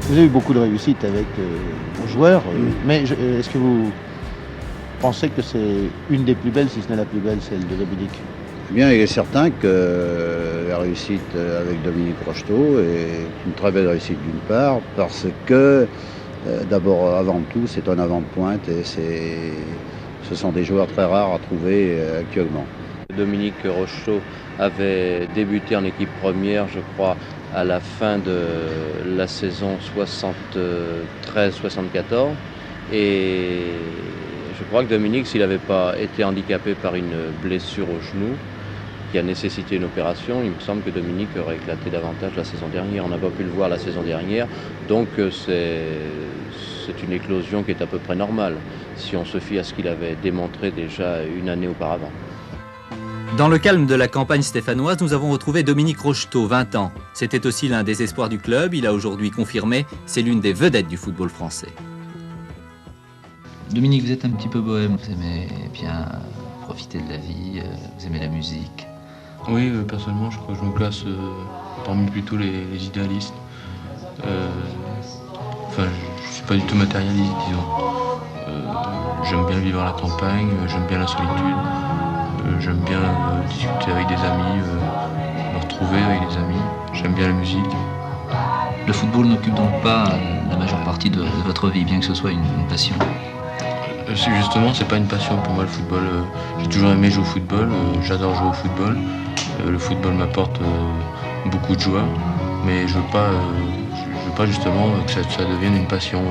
Speaker 18: Vous avez eu beaucoup de réussite avec vos joueurs, mais est-ce que vous pensez que c'est une des plus belles, si ce n'est la plus belle, celle de Dominique?
Speaker 4: Eh bien, il est certain que la réussite avec Dominique Rocheteau est une très belle réussite d'une part, parce que d'abord, avant tout, c'est un avant-de-pointe et ce sont des joueurs très rares à trouver actuellement.
Speaker 8: Dominique Rocheteau avait débuté en équipe première, je crois, à la fin de la saison 73-74. Et je crois que Dominique, s'il n'avait pas été handicapé par une blessure au genou, qui a nécessité une opération, il me semble que Dominique aurait éclaté davantage la saison dernière. On n'a pas pu le voir la saison dernière, donc c'est une éclosion qui est à peu près normale, si on se fie à ce qu'il avait démontré déjà une année auparavant.
Speaker 15: Dans le calme de la campagne stéphanoise, nous avons retrouvé Dominique Rocheteau, 20 ans. C'était aussi l'un des espoirs du club, il a aujourd'hui confirmé, c'est l'une des vedettes du football français.
Speaker 22: Dominique, vous êtes un petit peu bohème, vous aimez bien profiter de la vie, vous aimez la musique.
Speaker 27: Oui, personnellement, je crois que je me classe parmi plutôt les idéalistes. Enfin, je ne suis pas du tout matérialiste, disons. J'aime bien vivre à la campagne, j'aime bien la solitude. J'aime bien discuter avec des amis, leur retrouver avec des amis. J'aime bien la musique.
Speaker 22: Le football n'occupe donc pas la majeure partie de votre vie, bien que ce soit une passion.
Speaker 27: Justement, c'est pas une passion pour moi le football. J'ai toujours aimé jouer au football, j'adore jouer au football. Le football m'apporte beaucoup de joie, mais je veux pas justement que ça devienne une passion.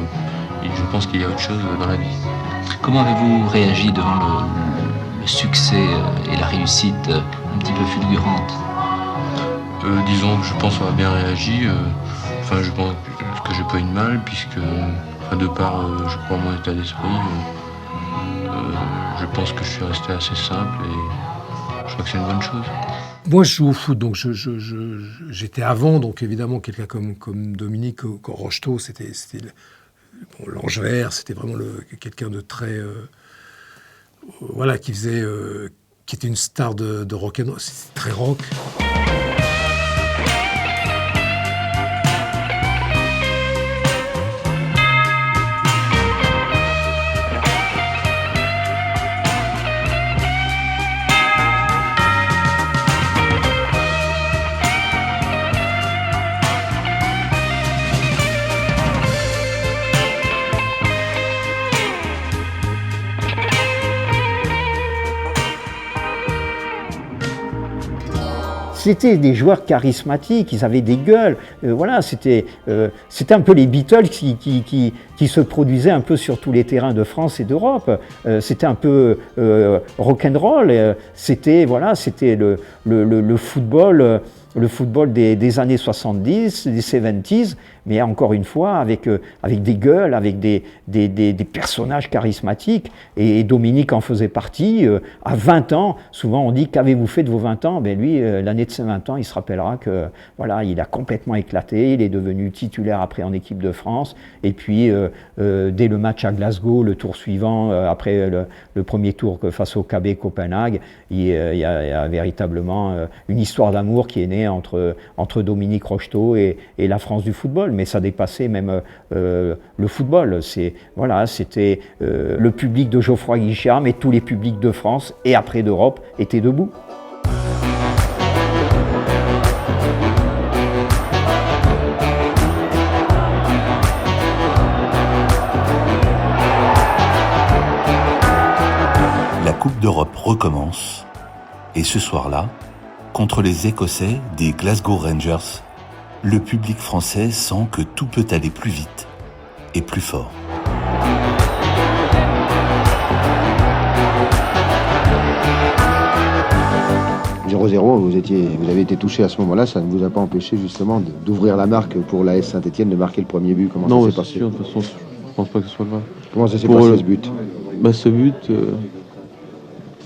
Speaker 27: Et je pense qu'il y a autre chose dans la vie.
Speaker 22: Comment avez-vous réagi devant le succès et la réussite un petit peu fulgurante?
Speaker 27: Disons que je pense qu'on a bien réagi. Je pense que j'ai pas eu de mal, puisque de par, je crois, mon état d'esprit, je pense que je suis resté assez simple et je crois que c'est une bonne chose.
Speaker 23: Moi, je joue au foot, donc j'étais avant, donc évidemment, quelqu'un comme Dominique Rocheteau, c'était l'ange vert, c'était vraiment quelqu'un de très... qui était une star de rock'n'roll, c'était très rock.
Speaker 9: C'était des joueurs charismatiques, ils avaient des gueules. C'était un peu les Beatles qui se produisaient un peu sur tous les terrains de France et d'Europe. C'était un peu rock'n'roll. C'était le football. Le football des années 70, des 70s, mais encore une fois avec des gueules, avec des personnages charismatiques, et Dominique en faisait partie. À 20 ans, souvent on dit « qu'avez-vous fait de vos 20 ans ?» Ben lui, l'année de ses 20 ans, il se rappellera que il a complètement éclaté, il est devenu titulaire après en équipe de France, et puis dès le match à Glasgow, le tour suivant, après le premier tour face au KB Copenhague, il y a véritablement une histoire d'amour qui est née entre Dominique Rocheteau et la France du football, mais ça dépassait même le football. C'était le public de Geoffroy Guichard, mais tous les publics de France et après d'Europe étaient debout.
Speaker 16: La Coupe d'Europe recommence, et ce soir-là, contre les Écossais des Glasgow Rangers, le public français sent que tout peut aller plus vite et plus fort.
Speaker 14: « 0-0, vous avez été touché à ce moment-là, ça ne vous a pas empêché justement d'ouvrir la marque pour l'AS Saint-Etienne, de marquer le premier but? Comment ça s'est passé?
Speaker 27: De toute façon, je pense pas que ce soit le vrai.
Speaker 14: Comment ça s'est passé ce but?
Speaker 27: Ce but,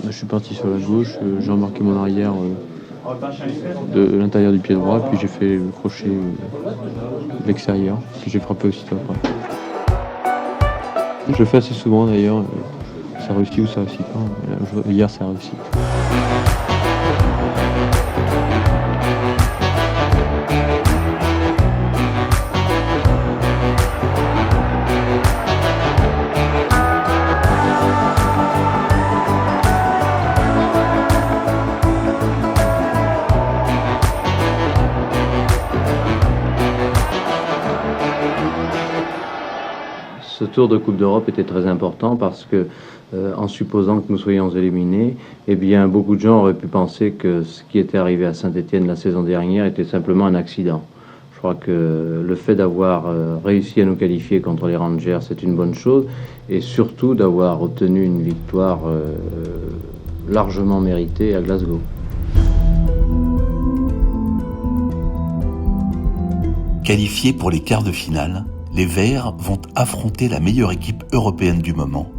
Speaker 27: je suis parti sur la gauche, j'ai remarqué mon arrière de l'intérieur du pied droit, puis j'ai fait le crochet de l'extérieur, puis j'ai frappé aussitôt après. Je le fais assez souvent d'ailleurs, ça réussit ou ça réussit pas. Hier ça a réussi.
Speaker 8: Ce tour de Coupe d'Europe était très important parce que, en supposant que nous soyons éliminés, beaucoup de gens auraient pu penser que ce qui était arrivé à Saint-Etienne la saison dernière était simplement un accident. Je crois que le fait d'avoir réussi à nous qualifier contre les Rangers, c'est une bonne chose, et surtout d'avoir obtenu une victoire largement méritée à Glasgow.
Speaker 16: Qualifiés pour les quarts de finale, les Verts vont affronter la meilleure équipe européenne du moment,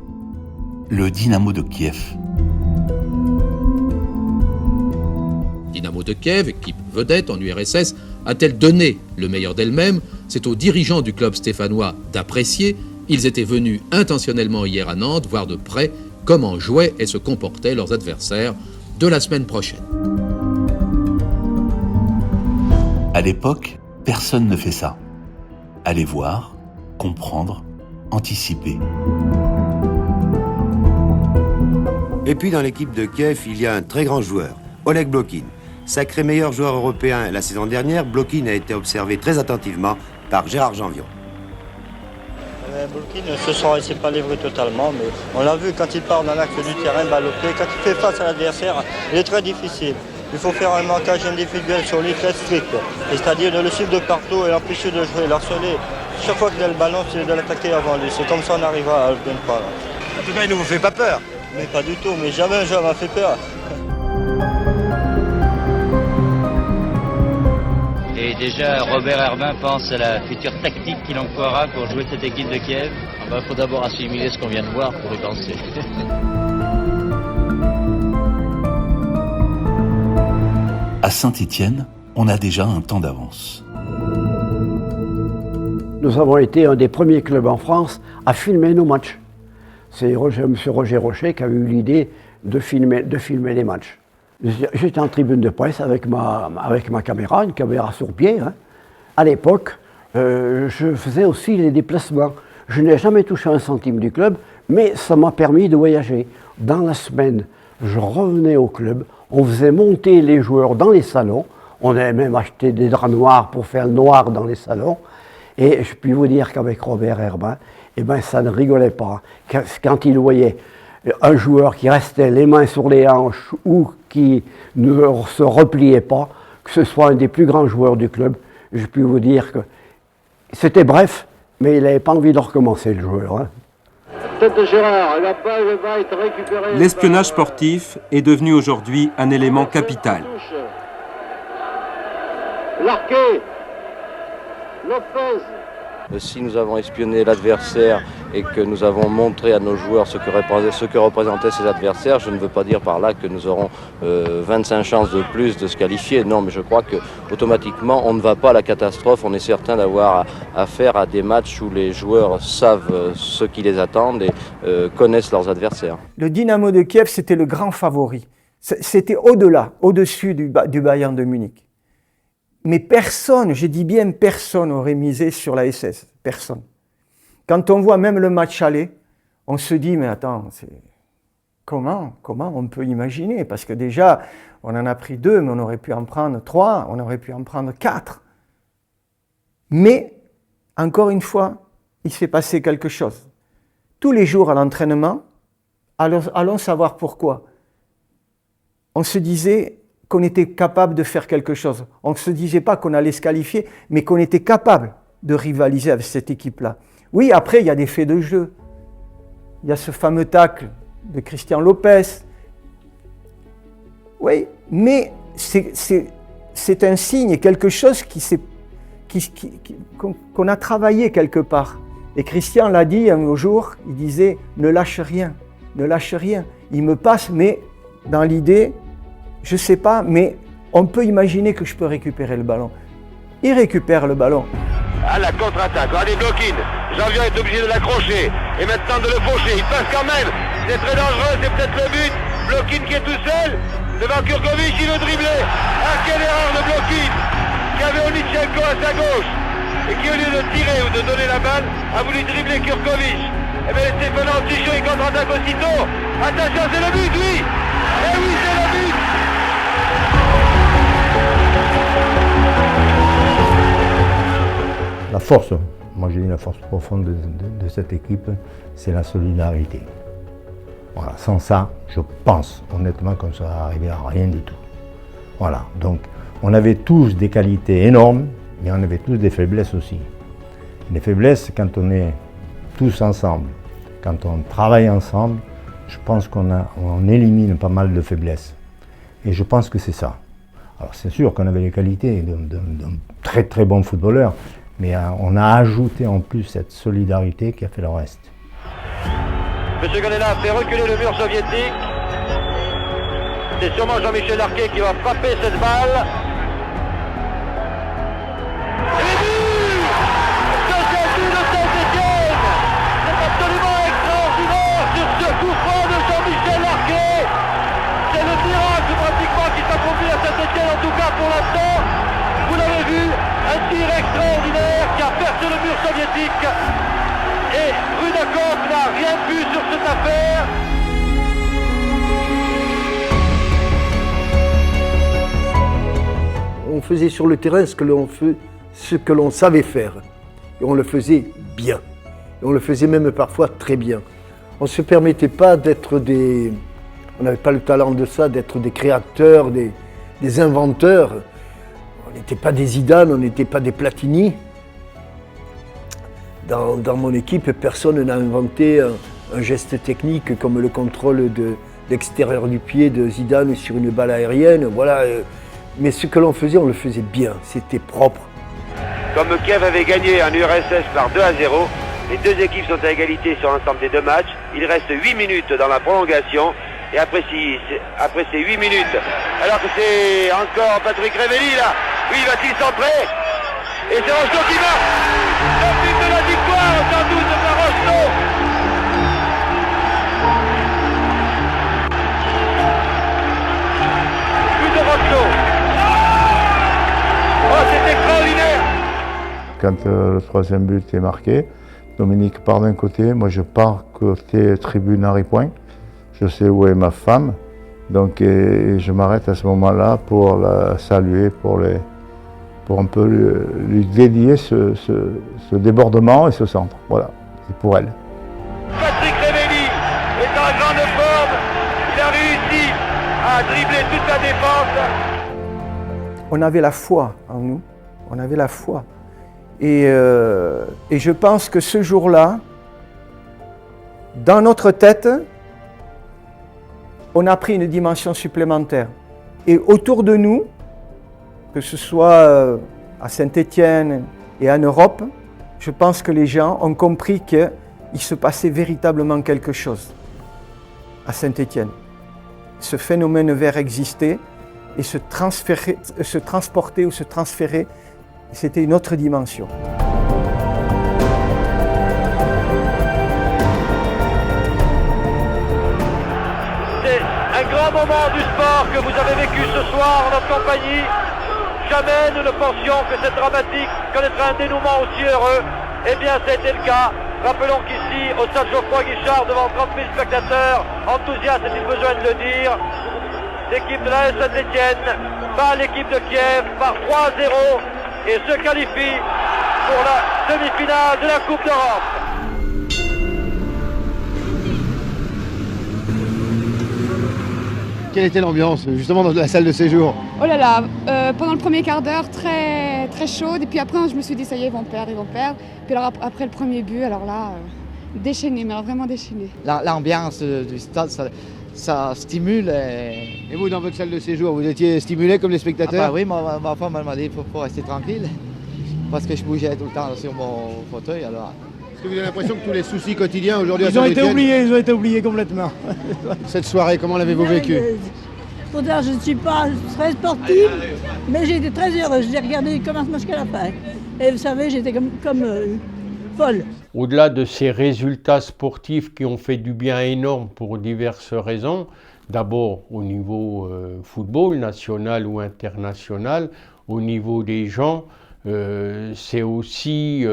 Speaker 16: le Dynamo de Kiev.
Speaker 17: Dynamo de Kiev, équipe vedette en URSS, a-t-elle donné le meilleur d'elle-même? C'est aux dirigeants du club stéphanois d'apprécier. Ils étaient venus intentionnellement hier à Nantes voir de près comment jouaient et se comportaient leurs adversaires de la semaine prochaine.
Speaker 16: À l'époque, personne ne fait ça. Aller voir, comprendre, anticiper.
Speaker 19: Et puis dans l'équipe de Kiev, il y a un très grand joueur, Oleg Blokin.
Speaker 2: Sacré meilleur joueur européen la saison dernière, Blokin a été observé très attentivement par Gérard Janvion.
Speaker 19: Blokin ne s'est pas livré totalement, mais on l'a vu quand il part dans l'axe du terrain, balle au pied, quand il fait face à l'adversaire, il est très difficile. Il faut faire un marquage individuel sur lui très strict, c'est-à-dire de le suivre de partout et l'empêcher de jouer, l'harceler. Chaque fois qu'il a le ballon, c'est de l'attaquer avant lui. C'est comme ça qu'on arrivera à le bien pas.
Speaker 2: En tout cas, il ne vous fait pas peur.
Speaker 19: Mais pas du tout, mais jamais un joueur m'a fait peur.
Speaker 20: Et déjà, Robert Herbin pense à la future tactique qu'il emploiera pour jouer cette équipe de Kiev. Il faut d'abord assimiler ce qu'on vient de voir pour y penser.
Speaker 16: À Saint-Étienne, on a déjà un temps d'avance.
Speaker 21: Nous avons été un des premiers clubs en France à filmer nos matchs. C'est M. Roger Rocher qui a eu l'idée de filmer les matchs. J'étais en tribune de presse avec ma caméra, une caméra sur pied. Hein. À l'époque, je faisais aussi les déplacements. Je n'ai jamais touché un centime du club, mais ça m'a permis de voyager. Dans la semaine, je revenais au club, on faisait monter les joueurs dans les salons. On avait même acheté des draps noirs pour faire le noir dans les salons. Et je puis vous dire qu'avec Robert Herbin, eh ben, ça ne rigolait pas. Quand il voyait un joueur qui restait les mains sur les hanches ou qui ne se repliait pas, que ce soit un des plus grands joueurs du club, je puis vous dire que c'était bref, mais il n'avait pas envie de recommencer le joueur. Hein.
Speaker 24: Tête de Gérard, la balle va être récupérée.
Speaker 25: L'espionnage sportif est devenu aujourd'hui un élément capital.
Speaker 24: Larqué, Lopez.
Speaker 8: Si nous avons espionné l'adversaire et que nous avons montré à nos joueurs ce que représentaient ces adversaires, je ne veux pas dire par là que nous aurons 25 chances de plus de se qualifier. Non, mais je crois qu'automatiquement, on ne va pas à la catastrophe. On est certain d'avoir affaire à des matchs où les joueurs savent ce qui les attend et connaissent leurs adversaires.
Speaker 10: Le Dynamo de Kiev, c'était le grand favori. C'était au-dessus du Bayern de Munich. Mais personne, je dis bien personne, aurait misé sur la SS. Personne. Quand on voit même le match aller, on se dit, mais attends, comment on peut imaginer? Parce que déjà, on en a pris 2, mais on aurait pu en prendre 3, on aurait pu en prendre 4. Mais, encore une fois, il s'est passé quelque chose. Tous les jours à l'entraînement, allons savoir pourquoi. On se disait qu'on était capable de faire quelque chose. On ne se disait pas qu'on allait se qualifier, mais qu'on était capable de rivaliser avec cette équipe-là. Oui, après, il y a des faits de jeu. Il y a ce fameux tacle de Christian Lopez. Oui, mais c'est un signe, quelque chose qu'on a travaillé quelque part. Et Christian l'a dit un jour, il disait « Ne lâche rien, ne lâche rien ». Il me passe, mais dans l'idée, je ne sais pas, mais on peut imaginer que je peux récupérer le ballon. Il récupère le ballon.
Speaker 13: À la contre-attaque, allez Blokin, Janvion est obligé de l'accrocher et maintenant de le faucher, il passe quand même, c'est très dangereux, c'est peut-être le but. Blokin qui est tout seul, devant Kurkovic, il veut dribbler. Ah, quelle erreur de Blokin, qui avait Onitchenko à sa gauche et qui au lieu de tirer ou de donner la balle, a voulu dribbler Kurkovic. Et bien Stéphane Antichot, il contre-attaque aussitôt. Attention, c'est le but, oui. Eh oui, c'est le but.
Speaker 7: La force, moi j'ai dit la force profonde de cette équipe, c'est la solidarité. Voilà, sans ça, je pense honnêtement qu'on ne serait arrivé à rien du tout. Voilà, donc on avait tous des qualités énormes, mais on avait tous des faiblesses aussi. Les faiblesses, quand on est tous ensemble, quand on travaille ensemble, je pense qu'on élimine pas mal de faiblesses. Et je pense que c'est ça. Alors c'est sûr qu'on avait les qualités d'un très très bon footballeur, mais on a ajouté en plus cette solidarité qui a fait le reste.
Speaker 13: Monsieur Galena fait reculer le mur soviétique. C'est sûrement Jean-Michel Larquet qui va frapper cette balle. Et but! Deuxième but de Saint-Étienne! C'est absolument extraordinaire sur ce coup franc de Jean-Michel Larquet. C'est le miracle pratiquement qui s'accomplit à Saint-Étienne, en tout cas pour l'instant. Vous l'avez vu, un tir extraordinaire qui a percé le mur soviétique. Et Rudakov n'a rien vu sur cette affaire.
Speaker 1: on faisait sur le terrain ce que l'on savait faire. Et on le faisait bien. Et on le faisait même parfois très bien. On ne se permettait pas d'être des... On n'avait pas le talent de ça, d'être des créateurs, des inventeurs. On n'était pas des Zidane, on n'était pas des Platini. Dans mon équipe, personne n'a inventé un geste technique comme le contrôle de l'extérieur du pied de Zidane sur une balle aérienne. Voilà. Mais ce que l'on faisait, on le faisait bien. C'était propre.
Speaker 13: Comme Kiev avait gagné en URSS par 2-0, les deux équipes sont à égalité sur l'ensemble des deux matchs. Il reste 8 minutes dans la prolongation. Et après ces 8 minutes, alors que c'est encore Patrick Révelli là, oui, va-t-il centrer? Et c'est Rocheteau qui marque le but de la victoire, sans doute par Rocheteau. But de Rocheteau. Oh, c'est extraordinaire.
Speaker 3: Quand le troisième but est marqué, Dominique part d'un côté, moi je pars côté tribune Henri Point. Je sais où est ma femme, donc et je m'arrête à ce moment-là pour la saluer, pour un peu lui dédier ce débordement et ce centre. Voilà, c'est pour elle.
Speaker 13: Patrick Révelli est en grande forme, il a réussi à dribbler toute la défense.
Speaker 10: On avait la foi en nous, on avait la foi. Et je pense que ce jour-là, dans notre tête, on a pris une dimension supplémentaire. Et autour de nous, que ce soit à Saint-Étienne et en Europe, je pense que les gens ont compris qu'il se passait véritablement quelque chose à Saint-Étienne. Ce phénomène vert existait et se transporter ou se transférer, c'était une autre dimension.
Speaker 13: Un grand moment du sport que vous avez vécu ce soir en notre compagnie. Jamais nous ne pensions que cette dramatique connaîtrait un dénouement aussi heureux. Eh bien, ça a été le cas. Rappelons qu'ici, au stade Geoffroy-Guichard, devant 30 000 spectateurs, enthousiastes, est-il besoin de le dire, l'équipe de la Saint-Étienne bat l'équipe de Kiev par 3-0 et se qualifie pour la demi-finale de la Coupe d'Europe.
Speaker 14: Quelle était l'ambiance justement dans la salle de séjour?
Speaker 5: Oh là là, pendant le premier quart d'heure, très, très chaude. Et puis après, je me suis dit, ça y est, ils vont perdre. Puis alors après le premier but, alors là, déchaîné, mais alors vraiment déchaîné.
Speaker 6: L'ambiance du stade, ça stimule.
Speaker 14: Et vous, dans votre salle de séjour, vous étiez stimulé comme les spectateurs?
Speaker 6: Ah bah oui, ma femme m'a dit qu'il faut rester tranquille. Parce que je bougeais tout le temps sur mon fauteuil. Alors.
Speaker 14: Est-ce que vous avez l'impression que tous les soucis quotidiens aujourd'hui
Speaker 6: ils ont été oubliés complètement.
Speaker 14: Cette soirée, comment l'avez-vous vécue?
Speaker 11: Pour dire, je ne suis pas très sportive, mais j'ai été très heureuse. J'ai regardé le commencement jusqu'à la fin. Et vous savez, j'étais comme folle.
Speaker 12: Au-delà de ces résultats sportifs qui ont fait du bien énorme pour diverses raisons, d'abord au niveau football national ou international, au niveau des gens, c'est aussi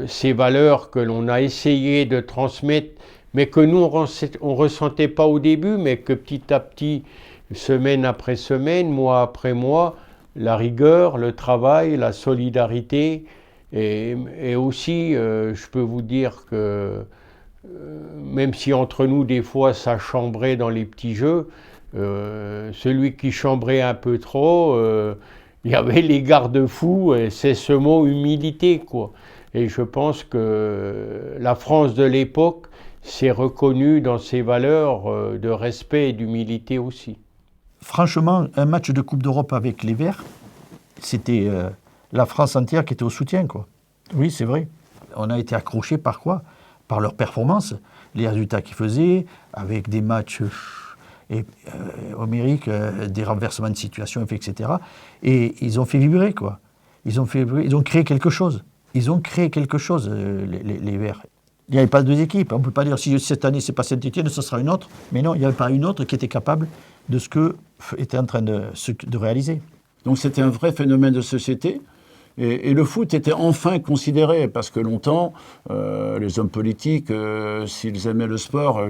Speaker 12: ces valeurs que l'on a essayé de transmettre, mais que nous, on ne ressentait pas au début, mais que petit à petit, semaine après semaine, mois après mois, la rigueur, le travail, la solidarité, et aussi, je peux vous dire que, même si entre nous, des fois, ça chambrait dans les petits jeux, celui qui chambrait un peu trop, il y avait les garde-fous, et c'est ce mot humilité, quoi. Et je pense que la France de l'époque s'est reconnue dans ses valeurs de respect et d'humilité aussi.
Speaker 18: Franchement, un match de Coupe d'Europe avec les Verts, c'était la France entière qui était au soutien, quoi. Oui, c'est vrai. On a été accrochés par quoi? Par leur performance, les résultats qu'ils faisaient, avec des matchs homériques, des renversements de situation, etc. Et ils ont fait vibrer, quoi. Ils ont créé quelque chose. Ils ont créé quelque chose, les Verts. Il n'y avait pas deux équipes. On ne peut pas dire si cette année c'est pas Saint-Étienne, ce sera une autre. Mais non, il n'y avait pas une autre qui était capable de ce que était en train de réaliser.
Speaker 26: Donc c'était un vrai phénomène de société
Speaker 4: Et le foot était enfin considéré, parce que longtemps, les hommes politiques, s'ils aimaient le sport,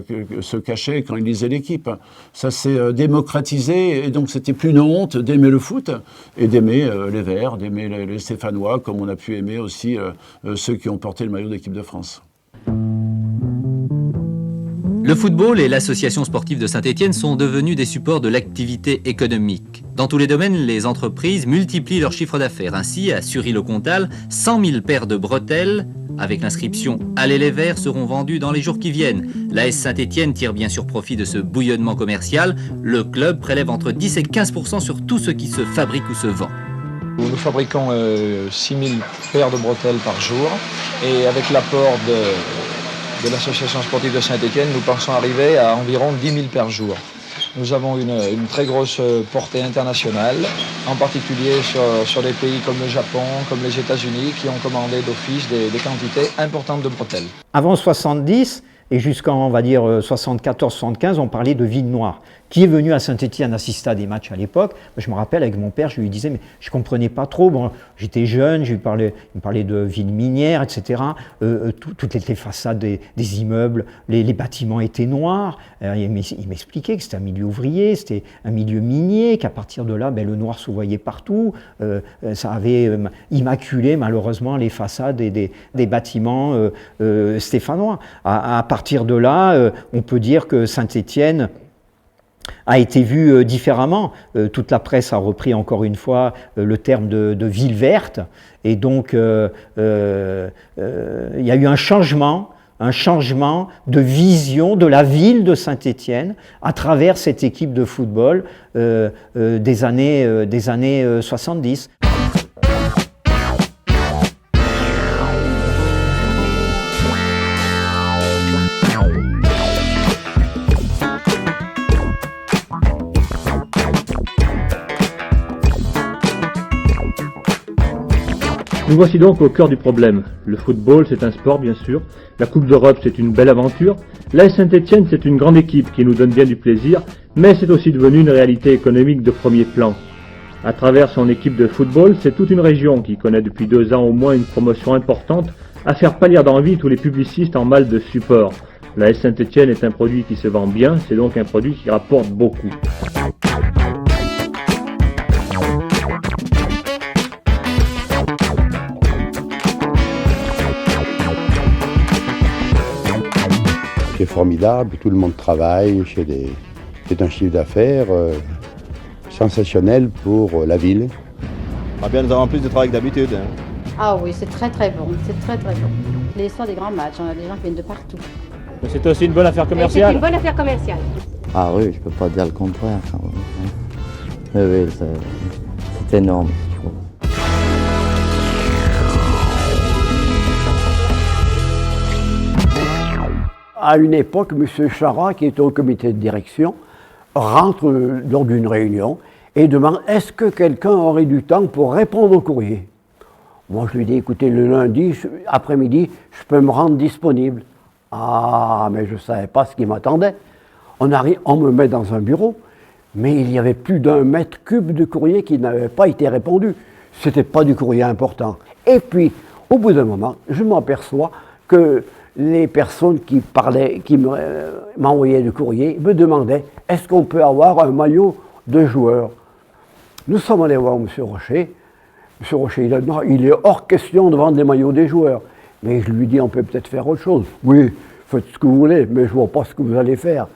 Speaker 4: se cachaient quand ils lisaient l'équipe. Ça s'est démocratisé, et donc c'était plus une honte d'aimer le foot et d'aimer les Verts, d'aimer les Stéphanois, comme on a pu aimer aussi ceux qui ont porté le maillot d'équipe de France.
Speaker 9: Le football et l'association sportive de Saint-Étienne sont devenus des supports de l'activité économique. Dans tous les domaines, les entreprises multiplient leur chiffre d'affaires. Ainsi, à Sury-le-Comtal, 100 000 paires de bretelles avec l'inscription « Allez les Verts » seront vendues dans les jours qui viennent. L'AS Saint-Étienne tire bien sûr profit de ce bouillonnement commercial. Le club prélève entre 10 et 15% sur tout ce qui se fabrique ou se vend.
Speaker 15: Nous fabriquons 6 000 paires de bretelles par jour et avec l'apport de l'association sportive de Saint-Étienne, nous pensons arriver à environ 10 000 paires jour. Nous avons une très grosse portée internationale, en particulier sur des pays comme le Japon, comme les États-Unis, qui ont commandé d'office des quantités importantes de bretelles.
Speaker 22: Avant 70 et jusqu'en, on va dire, 74-75, on parlait de ville noire. Qui est venu à Saint-Étienne assister à des matchs à l'époque? Je me rappelle, avec mon père, je lui disais, mais je ne comprenais pas trop. Bon, j'étais jeune, il me parlait de ville minière, etc. Toutes les façades des immeubles, les bâtiments étaient noirs. Il m'expliquait que c'était un milieu ouvrier, c'était un milieu minier, qu'à partir de là, le noir se voyait partout. Ça avait immaculé, malheureusement, les façades des bâtiments stéphanois. À partir de là, on peut dire que Saint-Étienne a été vu différemment. Toute la presse a repris encore une fois le terme de ville verte. Et donc, il y a eu un changement de vision de la ville de Saint-Étienne à travers cette équipe de football des années 70.
Speaker 23: Nous voici donc au cœur du problème. Le football, c'est un sport, bien sûr. La Coupe d'Europe, c'est une belle aventure. L'AS Saint-Étienne, c'est une grande équipe qui nous donne bien du plaisir, mais c'est aussi devenu une réalité économique de premier plan. À travers son équipe de football, c'est toute une région qui connaît depuis 2 ans au moins une promotion importante à faire pâlir d'envie tous les publicistes en mal de support. L'AS Saint-Étienne est un produit qui se vend bien, c'est donc un produit qui rapporte beaucoup.
Speaker 26: C'est formidable, tout le monde travaille, c'est un chiffre d'affaires sensationnel pour la ville.
Speaker 27: Ah bien, nous avons plus de travail que d'habitude. Hein.
Speaker 28: Ah oui, c'est très très bon, c'est très très bon. Les soirs des grands matchs, on a des gens qui viennent de partout.
Speaker 23: C'est aussi une bonne affaire commerciale.
Speaker 28: C'est une bonne affaire commerciale.
Speaker 29: Ah oui, je peux pas dire le contraire. Oui, c'est énorme, je trouve.
Speaker 21: À une époque, M. Charat, qui était au comité de direction, rentre lors d'une réunion et demande « Est-ce que quelqu'un aurait du temps pour répondre au courrier ?» Moi, je lui dis « Écoutez, le lundi après-midi, je peux me rendre disponible. » Ah, mais je ne savais pas ce qui m'attendait. On me met dans un bureau, mais il y avait plus d'1 mètre cube de courrier qui n'avait pas été répondu. Ce n'était pas du courrier important. Et puis, au bout d'un moment, je m'aperçois que les personnes qui m'envoyaient du courrier me demandaient « Est-ce qu'on peut avoir un maillot de joueur ?» Nous sommes allés voir M. Rocher. M. Rocher, il a dit « Non, il est hors question de vendre les maillots des joueurs. » Mais je lui dis « On peut peut-être faire autre chose. » « Oui, faites ce que vous voulez, mais je ne vois pas ce que vous allez faire. »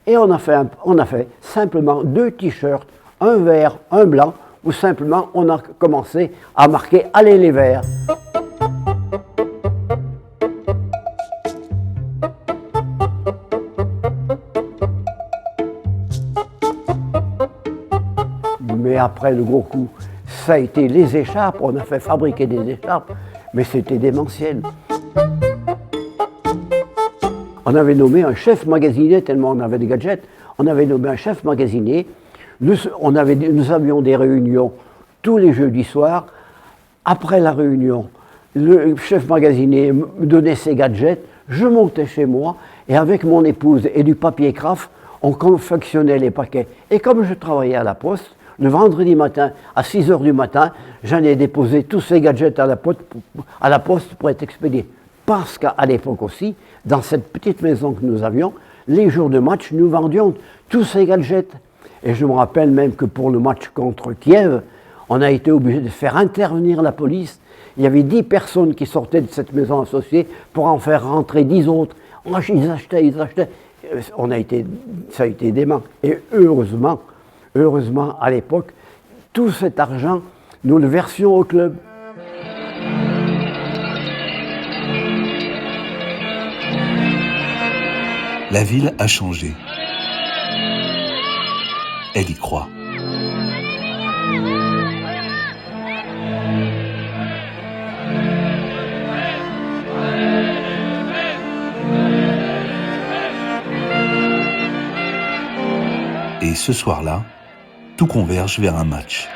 Speaker 21: Et on a fait simplement 2 t-shirts, un vert, un blanc, où simplement on a commencé à marquer « Allez les Verts !» Mais après le gros coup, ça a été les écharpes. On a fait fabriquer des écharpes, mais c'était démentiel. On avait nommé un chef magasinier, tellement on avait des gadgets, on avait nommé un chef magasinier. Nous avions des réunions tous les jeudis soirs. Après la réunion, le chef magasinier me donnait ses gadgets, je montais chez moi, et avec mon épouse et du papier craft, on confectionnait les paquets. Et comme je travaillais à la poste, Le vendredi matin, à 6 h du matin, j'en ai déposé tous ces gadgets à la poste pour être expédiés. Parce qu'à l'époque aussi, dans cette petite maison que nous avions, les jours de match, nous vendions tous ces gadgets. Et je me rappelle même que pour le match contre Kiev, on a été obligé de faire intervenir la police. Il y avait 10 personnes qui sortaient de cette maison associée pour en faire rentrer 10 autres. Ils achetaient. Ça a été dément. Et heureusement, à l'époque, tout cet argent, nous le versions au club.
Speaker 2: La ville a changé. Elle y croit. Et ce soir-là, tout converge vers un match.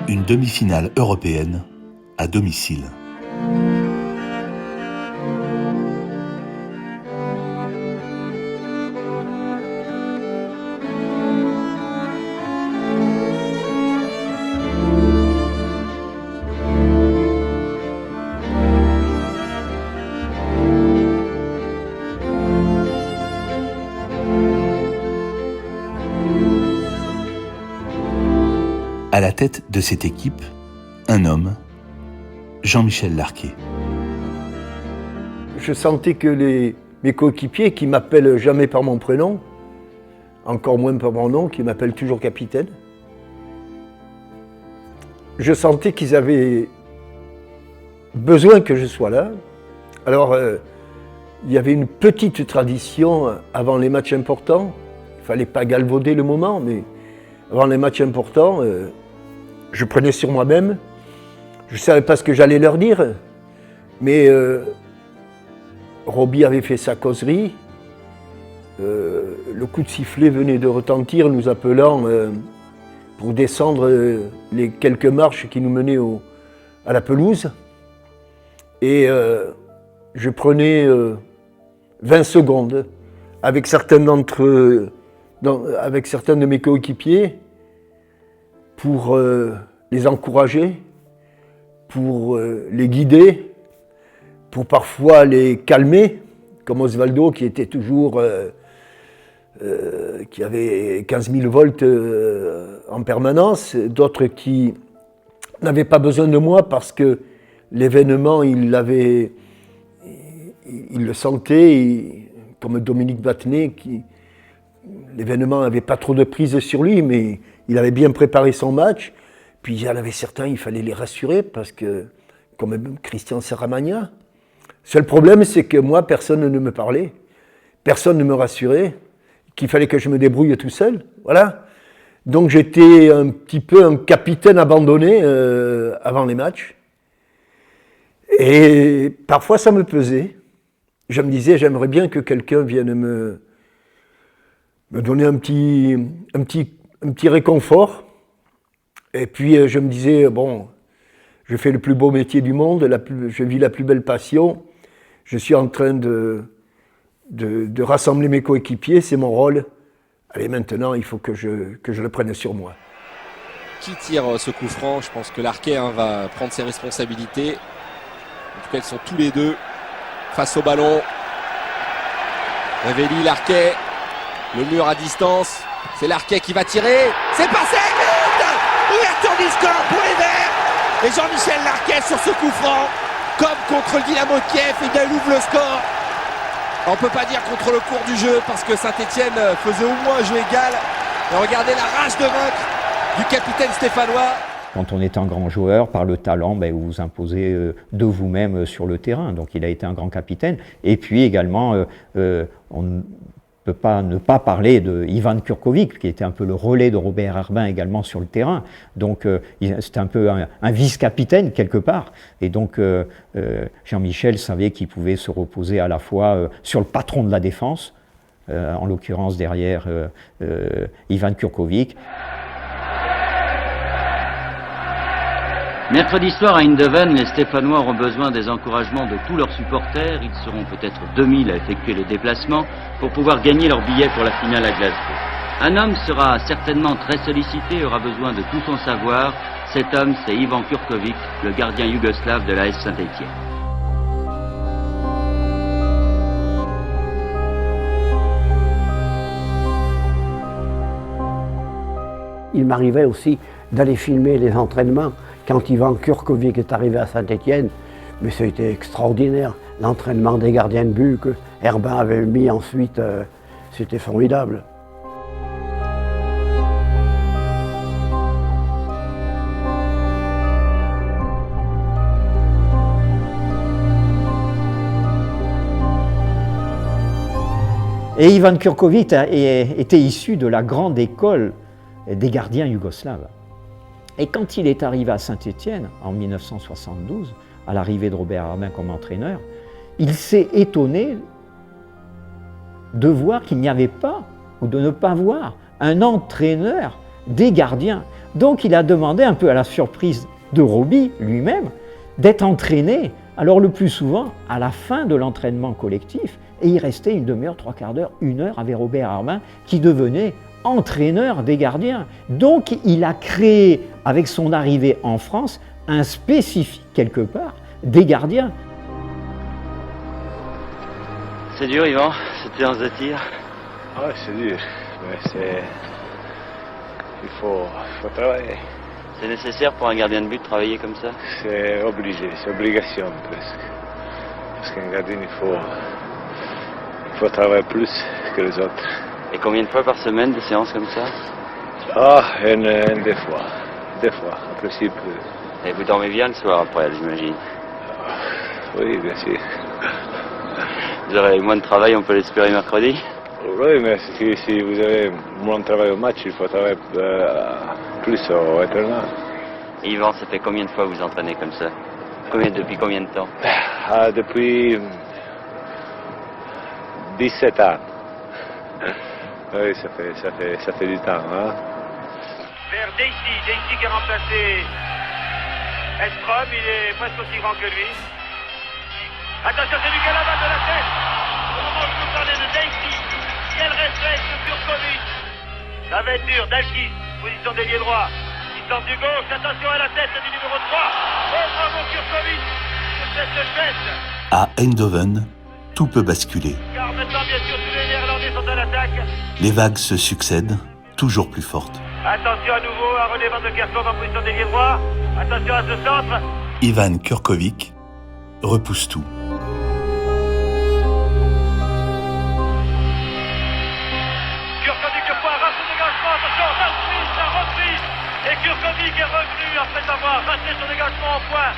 Speaker 2: Une demi-finale européenne à domicile. À la tête de cette équipe, un homme, Jean-Michel Larquet.
Speaker 1: Je sentais que mes coéquipiers, qui m'appellent jamais par mon prénom, encore moins par mon nom, qui m'appellent toujours capitaine, je sentais qu'ils avaient besoin que je sois là. Alors, il y avait une petite tradition avant les matchs importants. Il ne fallait pas galvauder le moment, mais avant les matchs importants, je prenais sur moi-même. Je ne savais pas ce que j'allais leur dire, mais Robbie avait fait sa causerie. Le coup de sifflet venait de retentir, nous appelant pour descendre les quelques marches qui nous menaient à la pelouse. Et je prenais 20 secondes avec certains de mes coéquipiers pour les encourager, pour les guider, pour parfois les calmer, comme Osvaldo qui était toujours, qui avait 15 000 volts en permanence, d'autres qui n'avaient pas besoin de moi parce que l'événement, il le sentait, comme Dominique Battenet, l'événement n'avait pas trop de prise sur lui, mais il avait bien préparé son match. Puis il y en avait certains, il fallait les rassurer, parce que, comme Christian Serramagna, seul problème, c'est que moi, personne ne me parlait, personne ne me rassurait, qu'il fallait que je me débrouille tout seul, voilà. Donc j'étais un petit peu un capitaine abandonné avant les matchs. Et parfois, ça me pesait. Je me disais, j'aimerais bien que quelqu'un vienne me donner un petit réconfort. Et puis je me disais, bon, je fais le plus beau métier du monde, je vis la plus belle passion, je suis en train de rassembler mes coéquipiers, c'est mon rôle. Allez, maintenant, il faut que je le prenne sur moi.
Speaker 7: Qui tire ce coup franc? Je pense que Larquet va prendre ses responsabilités. En tout cas, ils sont tous les deux face au ballon. Révéli, Larquet, le mur à distance. C'est Larquet qui va tirer. C'est passé, but! Ouverture du score pour les Verts. Et Jean-Michel Larquet sur ce coup franc, comme contre le Dynamo de Kiev, et il ouvre le score. On ne peut pas dire contre le cours du jeu, parce que Saint-Étienne faisait au moins un jeu égal. Et regardez la rage de vaincre du capitaine stéphanois.
Speaker 22: Quand on est un grand joueur, par le talent, vous vous imposez de vous-même sur le terrain. Donc il a été un grand capitaine. Et puis également, on ne peut pas ne pas parler de Ivan Kurkovic, qui était un peu le relais de Robert Herbin également sur le terrain. Donc c'était un peu un vice-capitaine quelque part. Et donc Jean-Michel savait qu'il pouvait se reposer à la fois sur le patron de la défense, en l'occurrence derrière Ivan Kurkovic.
Speaker 3: Mercredi soir à Eindhoven, les Stéphanois auront besoin des encouragements de tous leurs supporters. Ils seront peut-être 2000 à effectuer le déplacement pour pouvoir gagner leur billet pour la finale à Glasgow. Un homme sera certainement très sollicité et aura besoin de tout son savoir. Cet homme, c'est Ivan Kurkovic, le gardien yougoslave de l'AS Saint-Étienne.
Speaker 21: Il m'arrivait aussi d'aller filmer les entraînements quand Ivan Kurkovic est arrivé à Saint-Étienne. Mais ça a été extraordinaire. L'entraînement des gardiens de but que Herbin avait mis ensuite, c'était formidable.
Speaker 22: Et Ivan Kurkovic était issu de la grande école des gardiens yougoslaves. Et quand il est arrivé à Saint-Étienne, en 1972, à l'arrivée de Robert Herbin comme entraîneur, il s'est étonné de voir qu'il n'y avait pas, ou de ne pas voir, un entraîneur des gardiens. Donc il a demandé, un peu à la surprise de Robbie lui-même, d'être entraîné, alors le plus souvent à la fin de l'entraînement collectif, et il restait une demi-heure, trois quarts d'heure, une heure avec Robert Herbin, qui devenait entraîneur des gardiens. Donc il a créé, avec son arrivée en France, un spécifique, quelque part, des gardiens.
Speaker 3: C'est dur, Yvan, cette séance de tir?
Speaker 8: Ouais, c'est dur, mais c'est... Il faut travailler.
Speaker 3: C'est nécessaire pour un gardien de but de travailler comme ça?
Speaker 8: C'est obligé, c'est obligation presque. Parce qu'un gardien, il faut travailler plus que les autres.
Speaker 3: Et combien de fois par semaine des séances comme ça?
Speaker 8: Deux fois. En principe.
Speaker 3: Et vous dormez bien le soir après, j'imagine?
Speaker 8: Oui, bien sûr.
Speaker 3: Vous aurez moins de travail, on peut l'espérer mercredi?
Speaker 8: Oui, mais si vous avez moins de travail au match, il faut travailler plus au entraînement.
Speaker 3: Yvan, ça fait combien de fois que vous entraînez comme ça? Depuis combien de temps?
Speaker 8: Depuis 17 ans. Oui, ça fait du temps. Hein?
Speaker 13: Vers Daisy qui a remplacé Edstrom, il est presque aussi grand que lui. Attention, c'est lui qui a la balle de la tête. Au moment où je vous parlais de Daisy, quel réflexe de Kurkovic. Ça va être dur, Dalkis, position d'ailier droit. Il sort du gauche, attention à la tête du numéro 3. Oh, bravo Kurkovic, sur cette fête.
Speaker 2: À Eindhoven, tout peut basculer.
Speaker 13: Car maintenant, bien sûr, tous les Néerlandais sont à l'attaque.
Speaker 2: Les vagues se succèdent, toujours plus fortes.
Speaker 13: Attention à nouveau, un relèvement de Kerkov en position d'ailier droit. Attention à ce centre.
Speaker 2: Ivan Kurkovic repousse tout.
Speaker 13: Kurkovic le point, race de dégagement, attention, la reprise. Et Kurkovic est revenu après avoir raté son dégagement au point.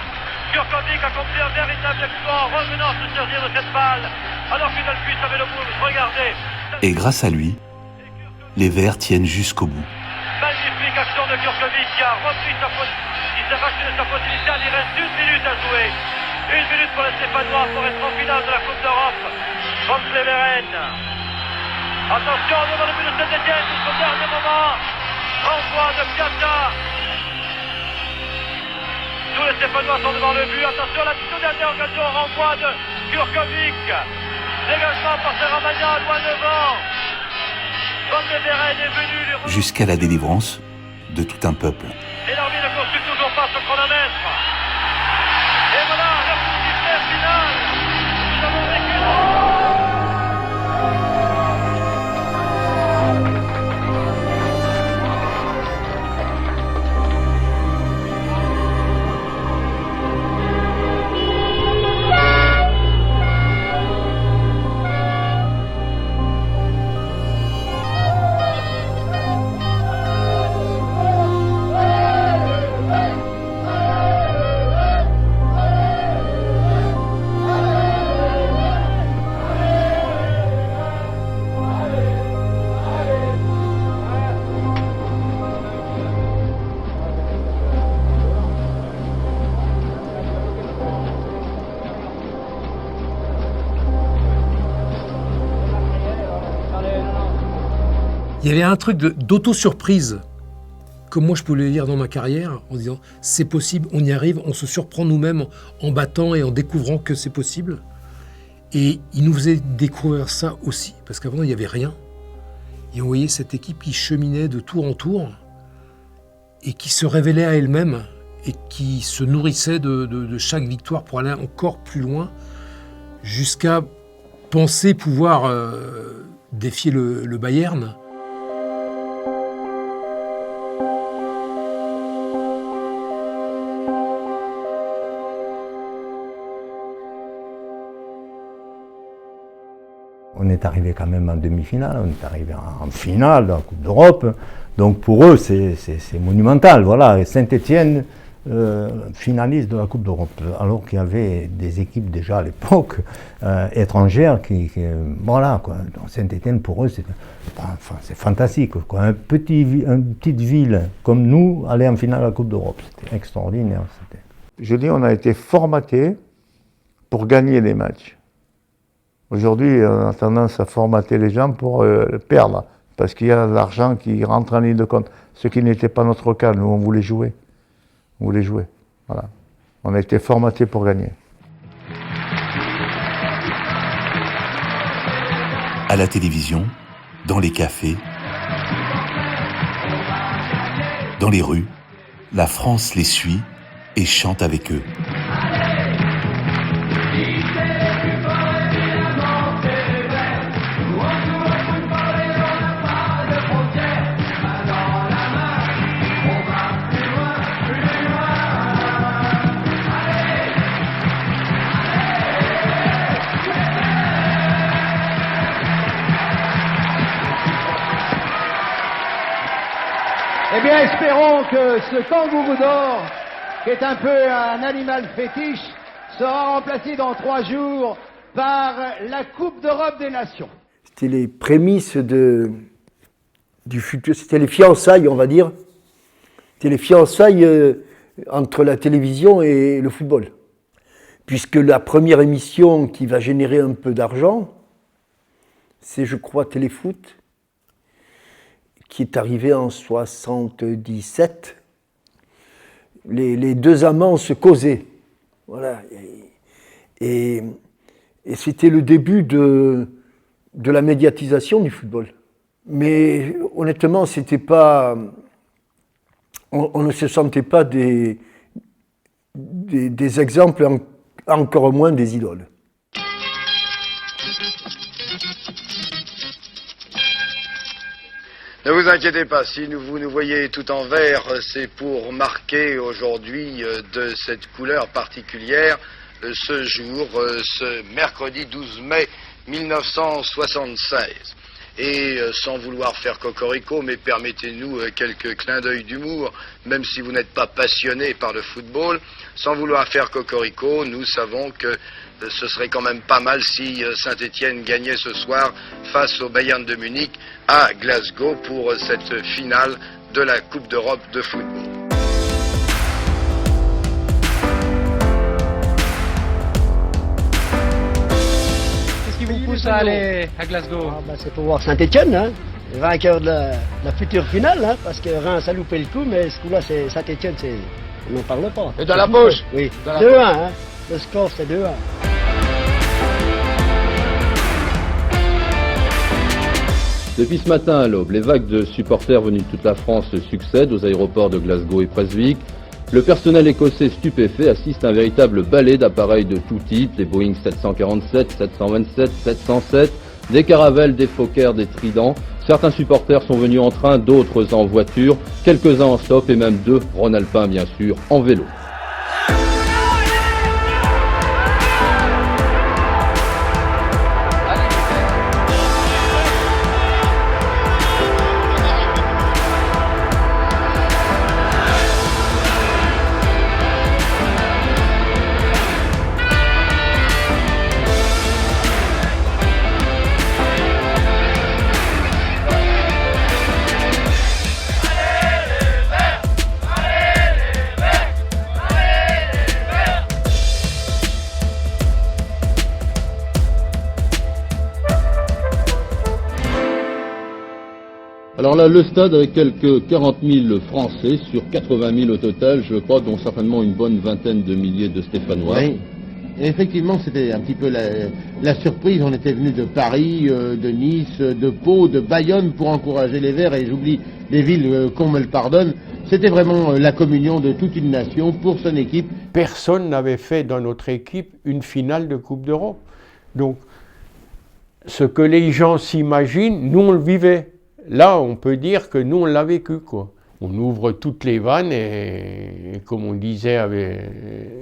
Speaker 13: Kurkovic a accompli un véritable exploit en revenant se servir de cette balle. Alors que Dalkis avait le bout, regardez.
Speaker 2: Et grâce à lui, les Verts tiennent jusqu'au bout.
Speaker 13: Magnifique action de Kurkovic qui a repris sa faute. Il s'est racheté de sa faute initiale, il reste 1 minute à jouer. 1 minute pour les Stéphanois pour être en finale de la Coupe d'Europe. Contre les Verts. Attention devant le but de Saint-Étienne jusqu'au dernier moment. Renvoi de Piazza. Tous les Stéphanois sont devant le but. Attention à la toute dernière occasion. Renvoi de Kurkovic. Dégagement par Serramagna, loin devant. Comme le Verret est venu lui...
Speaker 2: Jusqu'à la délivrance de tout un peuple.
Speaker 13: Et l'arbitre ne consulte toujours pas ce chronomètre. Et voilà, le coup de sifflet final. Nous avons vécu...
Speaker 10: Il y avait un truc d'auto-surprise
Speaker 5: comme moi je peux le lire dans ma carrière, en disant c'est possible, on y arrive, on se surprend nous-mêmes en battant et en découvrant que c'est possible. Et il nous faisait découvrir ça aussi, parce qu'avant il n'y avait rien. Et on voyait cette équipe qui cheminait de tour en tour et qui se révélait à elle-même et qui se nourrissait de chaque victoire pour aller encore plus loin, jusqu'à penser pouvoir défier le Bayern.
Speaker 6: On est arrivé quand même en demi-finale, on est arrivé en finale de la Coupe d'Europe. Donc pour eux, c'est monumental. Voilà. Et Saint-Étienne, finaliste de la Coupe d'Europe, alors qu'il y avait des équipes déjà à l'époque étrangères voilà quoi. Donc Saint-Étienne pour eux c'est fantastique quoi. Une petite ville comme nous aller en finale de la Coupe d'Europe, c'était extraordinaire.
Speaker 10: Je dis, on a été formaté pour gagner les matchs. Aujourd'hui, on a tendance à formater les gens pour perdre, parce qu'il y a de l'argent qui rentre en ligne de compte. Ce qui n'était pas notre cas, nous on voulait jouer. On voulait jouer, voilà. On a été formaté pour gagner.
Speaker 2: À la télévision, dans les cafés, dans les rues, la France les suit et chante avec eux.
Speaker 16: Eh bien, espérons que ce kangourou d'or, qui est un peu un animal fétiche, sera remplacé dans 3 jours par la Coupe d'Europe des Nations.
Speaker 1: C'était les prémices du futur, c'était les fiançailles, on va dire. C'était les fiançailles entre la télévision et le football. Puisque la première émission qui va générer un peu d'argent, c'est, je crois, Téléfoot, qui est arrivé en 77. Les deux amants se causaient. Voilà. Et c'était le début de la médiatisation du football. Mais honnêtement, c'était pas, on ne se sentait pas des exemples, encore moins des idoles.
Speaker 17: Ne vous inquiétez pas, si vous nous voyez tout en vert, c'est pour marquer aujourd'hui de cette couleur particulière ce jour, ce mercredi 12 mai 1976. Et sans vouloir faire cocorico, mais permettez-nous quelques clins d'œil d'humour, même si vous n'êtes pas passionné par le football, sans vouloir faire cocorico, nous savons que ce serait quand même pas mal si Saint-Étienne gagnait ce soir face au Bayern de Munich à Glasgow pour cette finale de la Coupe d'Europe de football.
Speaker 16: Qu'est-ce qui vous pousse à aller à Glasgow?
Speaker 21: C'est pour voir Saint-Étienne, hein, le vainqueur de la future finale, hein, parce que Reims a loupé le coup, mais ce coup-là, c'est Saint-Étienne, on n'en parle pas.
Speaker 16: Et dans la poche?
Speaker 21: Oui, 2-1, hein. Le score, c'est 2-1.
Speaker 19: Depuis ce matin à l'aube, les vagues de supporters venus de toute la France succèdent aux aéroports de Glasgow et Prestwick. Le personnel écossais stupéfait assiste à un véritable ballet d'appareils de tout type, des Boeing 747, 727, 707, des Caravelles, des Fokker, des Tridents. Certains supporters sont venus en train, d'autres en voiture, quelques-uns en stop et même 2 Rhône-Alpins bien sûr, en vélo. Alors là, le stade avec quelques 40 000 Français sur 80 000 au total, je crois, dont certainement une bonne vingtaine de milliers de Stéphanois.
Speaker 4: Oui. Et effectivement, c'était un petit peu la surprise. On était venu de Paris, de Nice, de Pau, de Bayonne pour encourager les Verts. Et j'oublie les villes, qu'on me le pardonne. C'était vraiment la communion de toute une nation pour son équipe.
Speaker 9: Personne n'avait fait dans notre équipe une finale de Coupe d'Europe. Donc, ce que les gens s'imaginent, nous on le vivait. Là, on peut dire que nous on l'a vécu, quoi. On ouvre toutes les vannes et comme on disait,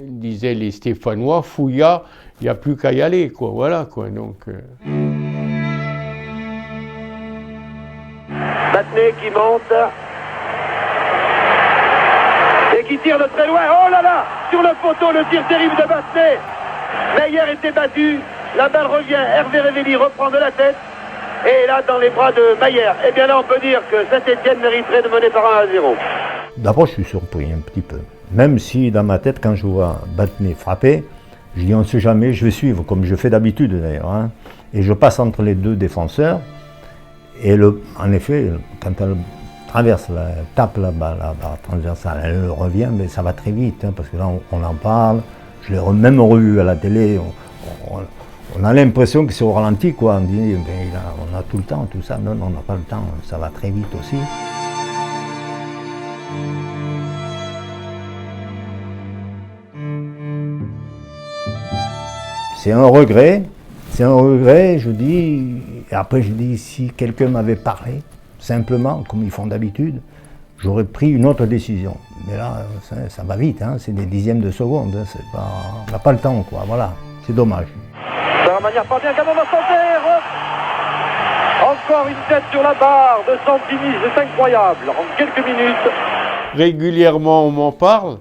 Speaker 9: disaient les Stéphanois, fouilla, il n'y a plus qu'à y aller, quoi. Voilà, quoi. Donc.
Speaker 13: Battenet qui monte et qui tire de très loin. Oh là là, sur le poteau, le tir terrible de Battenet. Meyer était battu. La balle revient, Hervé Révelli reprend de la tête, et là, dans les bras de Mayer. Eh bien là, on peut dire que Saint-Étienne mériterait de mener par 1-0.
Speaker 6: D'abord, je suis surpris un petit peu. Même si, dans ma tête, quand je vois Battenet frapper, je dis, on ne sait jamais, je vais suivre, comme je fais d'habitude d'ailleurs. Hein. Et je passe entre les deux défenseurs, et en effet, quand elle traverse, tape la barre transversale, elle revient, mais ça va très vite, hein, parce que là, on en parle. Je l'ai même revu à la télé. On a l'impression que c'est au ralenti, quoi. On dit, on a tout le temps, tout ça. Non, on n'a pas le temps, ça va très vite aussi. C'est un regret, je dis. Et après, je dis, si quelqu'un m'avait parlé, simplement, comme ils font d'habitude, j'aurais pris une autre décision. Mais là, ça va vite, hein, c'est des dixièmes de seconde. Hein, on n'a pas le temps, quoi. Voilà, c'est dommage.
Speaker 13: Ça va manière pas bien, Gabon va s'en. Encore une tête sur la barre de Santini, c'est incroyable. En quelques minutes.
Speaker 9: Régulièrement, on m'en parle.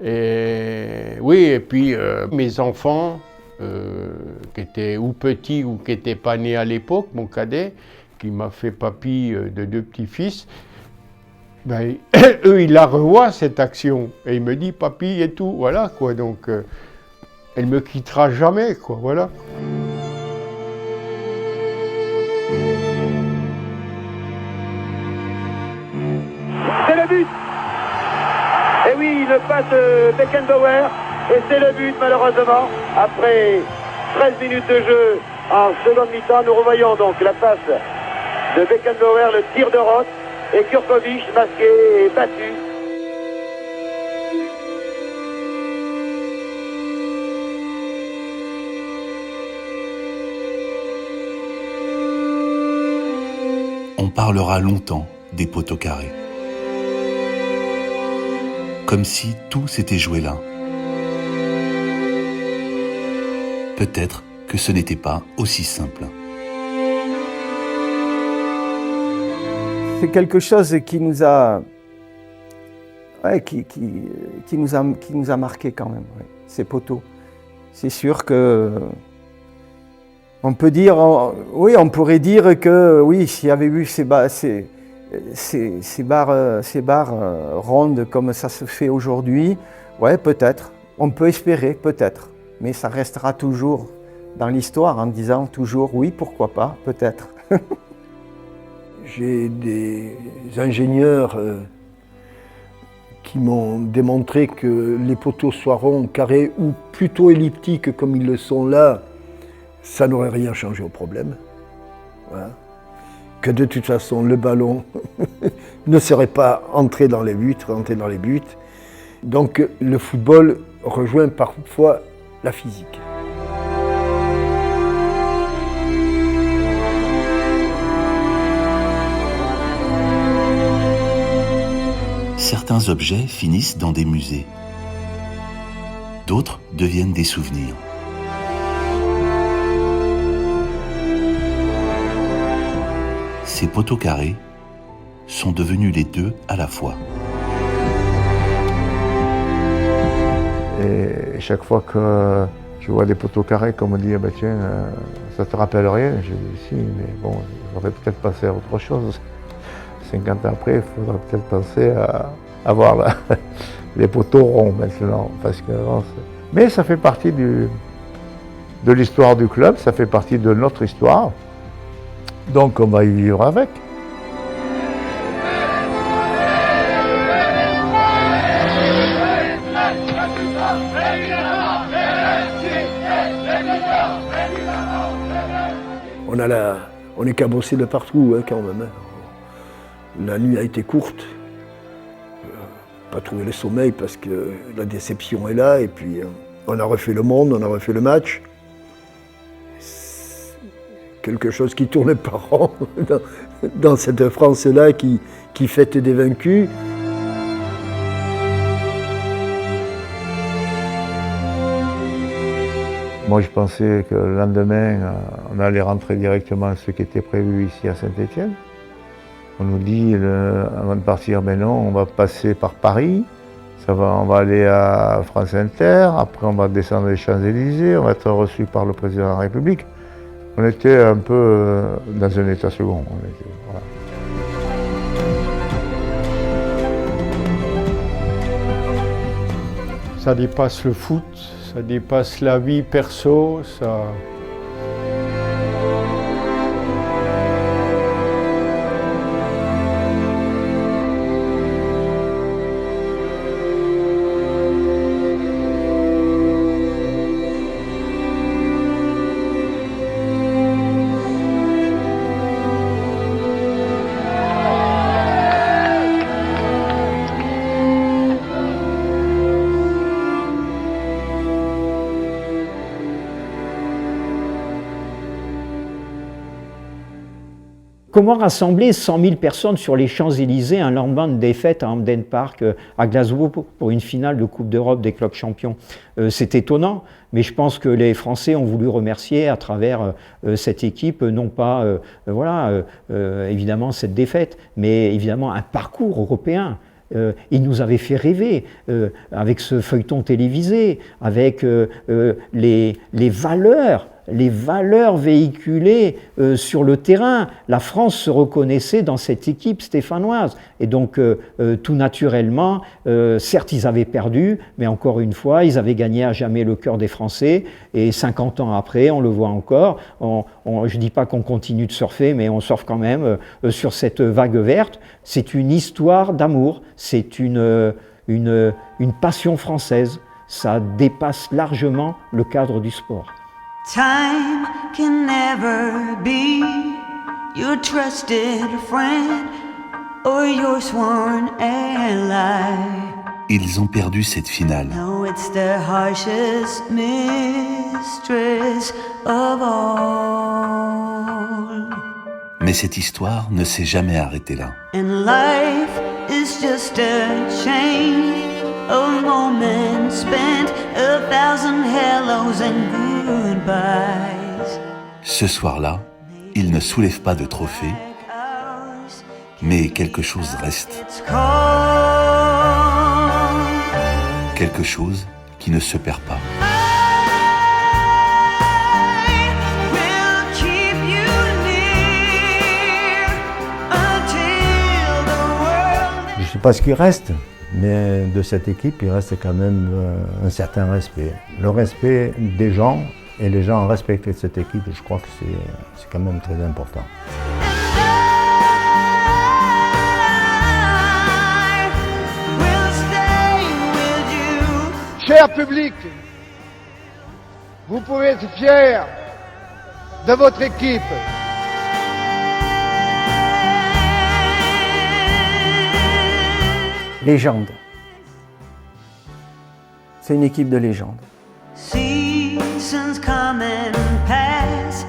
Speaker 9: Et oui, et puis mes enfants, qui étaient ou petits ou qui n'étaient pas nés à l'époque, mon cadet, qui m'a fait papy de 2 petits-fils, ben, eux, ils la revoient, cette action. Et il me dit, papy et tout, voilà, quoi. Donc, elle me quittera jamais, quoi, voilà.
Speaker 13: C'est le but. Et oui, le passe de Beckenbauer. Et c'est le but, malheureusement. Après 13 minutes de jeu en seconde mi-temps, nous revoyons donc la passe de Beckenbauer, le tir de Roth. Et Kurkovic, masqué et battu.
Speaker 2: On parlera longtemps des poteaux carrés. Comme si tout s'était joué là. Peut-être que ce n'était pas aussi simple.
Speaker 11: C'est quelque chose qui nous a, qui nous a marqué quand même, ouais, ces poteaux. C'est sûr que on peut dire, oui, on pourrait dire que oui, s'il y avait eu ces barres rondes comme ça se fait aujourd'hui, ouais, peut-être. On peut espérer, peut-être. Mais ça restera toujours dans l'histoire en disant toujours oui, pourquoi pas, peut-être.
Speaker 1: J'ai des ingénieurs qui m'ont démontré que les poteaux soient ronds, carrés ou plutôt elliptiques comme ils le sont là, ça n'aurait rien changé au problème. Voilà. Que de toute façon, le ballon ne serait pas entré dans les buts, rentré dans les buts. Donc le football rejoint parfois la physique.
Speaker 2: Certains objets finissent dans des musées. D'autres deviennent des souvenirs. Ces poteaux carrés sont devenus les deux à la fois.
Speaker 10: Et chaque fois que je vois des poteaux carrés, comme on dit, ah ben tiens, ça te rappelle rien, je dis si, mais bon, j'aurais peut-être pensé à autre chose. 50 ans après, il faudra peut-être penser à avoir les poteaux ronds maintenant. Parce que, mais ça fait partie de l'histoire du club, ça fait partie de notre histoire. Donc on va y vivre avec.
Speaker 1: on est cabossé de partout hein, quand même. Hein. La nuit a été courte. Pas trouvé le sommeil parce que la déception est là. Et puis on a refait le monde, on a refait le match. Quelque chose qui tourne par an dans cette France-là qui fête des vaincus.
Speaker 10: Moi, je pensais que le lendemain, on allait rentrer directement à ce qui était prévu ici à Saint-Étienne. On nous dit, avant de partir, mais non, on va passer par Paris, on va aller à France Inter, après on va descendre les Champs-Élysées, on va être reçu par le président de la République. On était un peu dans un état second. Voilà.
Speaker 9: Ça dépasse le foot, ça dépasse la vie perso, ça...
Speaker 22: Comment rassembler 100 000 personnes sur les Champs-Élysées un lendemain de défaite à Hampden Park, à Glasgow, pour une finale de Coupe d'Europe des clubs champions? C'est étonnant, mais je pense que les Français ont voulu remercier à travers cette équipe, non pas, évidemment, cette défaite, mais évidemment un parcours européen. Il nous avait fait rêver avec ce feuilleton télévisé, avec les valeurs véhiculées sur le terrain. La France se reconnaissait dans cette équipe stéphanoise. Et donc, tout naturellement, certes, ils avaient perdu, mais encore une fois, ils avaient gagné à jamais le cœur des Français. Et 50 ans après, on le voit encore. Je ne dis pas qu'on continue de surfer, mais on surfe quand même sur cette vague verte. C'est une histoire d'amour, c'est une passion française. Ça dépasse largement le cadre du sport.
Speaker 12: Time can never be your trusted friend or your sworn ally.
Speaker 2: Ils ont perdu cette finale.
Speaker 12: No, it's the harshest mistress of all.
Speaker 2: Mais cette histoire ne s'est jamais arrêtée là.
Speaker 12: And life is just a chain of moments spent, 1,000 hellos and goodbyes.
Speaker 2: Ce soir-là, ils ne soulèvent pas de trophée, mais quelque chose reste. Quelque chose qui ne se perd pas.
Speaker 6: Je ne sais pas ce qui reste, mais de cette équipe, il reste quand même un certain respect. Le respect des gens, et les gens respectent cette équipe, je crois que c'est quand même très important.
Speaker 16: Cher public, vous pouvez être fiers de votre équipe.
Speaker 11: Légende. C'est une équipe de légende.
Speaker 12: Seasons come and pass,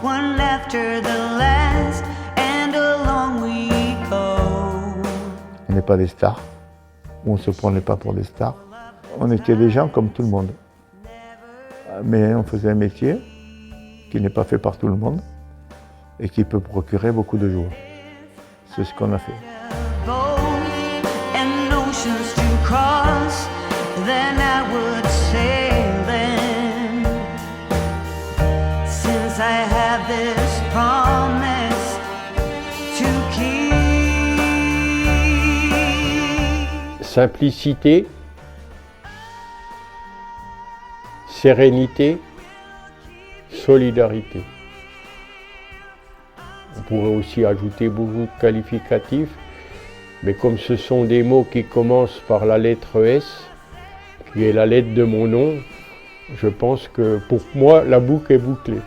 Speaker 12: one after the last, and along we go.
Speaker 10: On n'est pas des stars, on ne se prenait pas pour des stars. On était des gens comme tout le monde. Mais on faisait un métier qui n'est pas fait par tout le monde et qui peut procurer beaucoup de joie. C'est ce qu'on a fait.
Speaker 12: To cross, then I would sail them. Since I have this promise to keep.
Speaker 9: Simplicité, sérénité, solidarité. On pourrait aussi ajouter beaucoup de qualificatifs. Mais comme ce sont des mots qui commencent par la lettre S, qui est la lettre de mon nom, je pense que pour moi, la boucle est bouclée.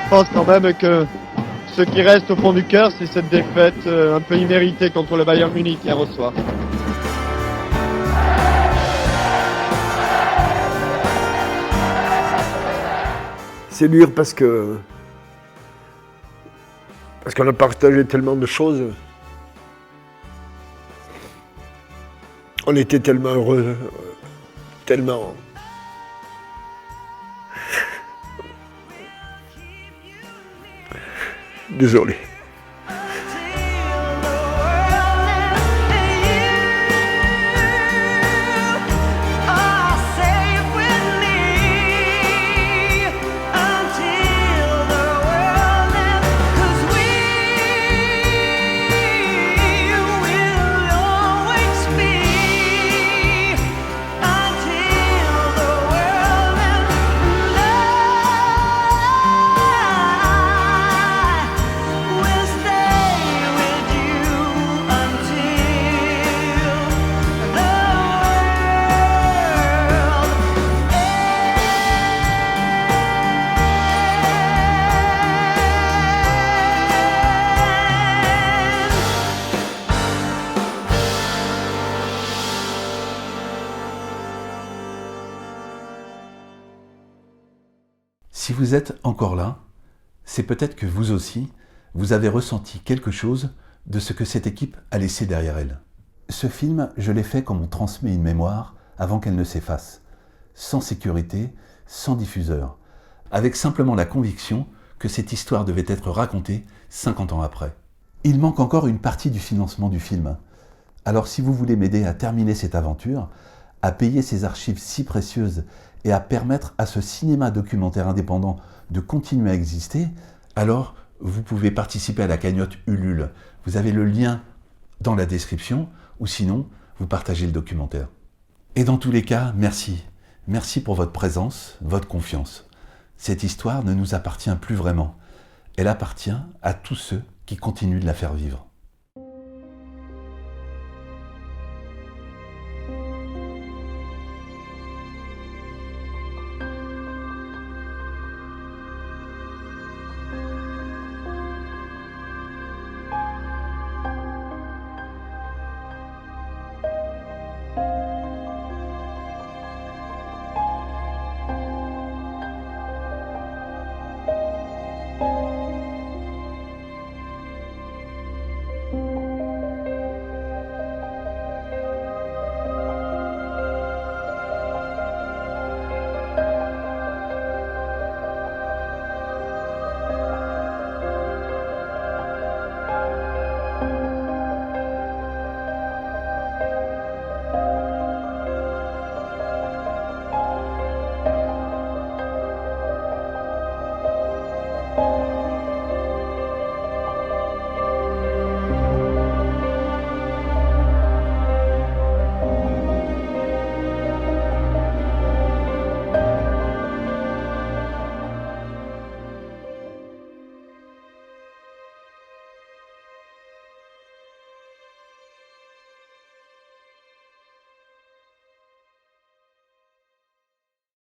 Speaker 14: je pense quand même que ce qui reste au fond du cœur, c'est cette défaite un peu imméritée contre le Bayern Munich hier au soir.
Speaker 1: C'est dur parce qu'on a partagé tellement de choses. On était tellement heureux, tellement... Désolé.
Speaker 2: Si vous êtes encore là, c'est peut-être que vous aussi, vous avez ressenti quelque chose de ce que cette équipe a laissé derrière elle. Ce film, je l'ai fait comme on transmet une mémoire avant qu'elle ne s'efface, sans sécurité, sans diffuseur, avec simplement la conviction que cette histoire devait être racontée 50 ans après. Il manque encore une partie du financement du film. Alors si vous voulez m'aider à terminer cette aventure, à payer ces archives si précieuses et à permettre à ce cinéma documentaire indépendant de continuer à exister, alors vous pouvez participer à la cagnotte Ulule. Vous avez le lien dans la description, ou sinon, vous partagez le documentaire. Et dans tous les cas, merci. Merci pour votre présence, votre confiance. Cette histoire ne nous appartient plus vraiment. Elle appartient à tous ceux qui continuent de la faire vivre.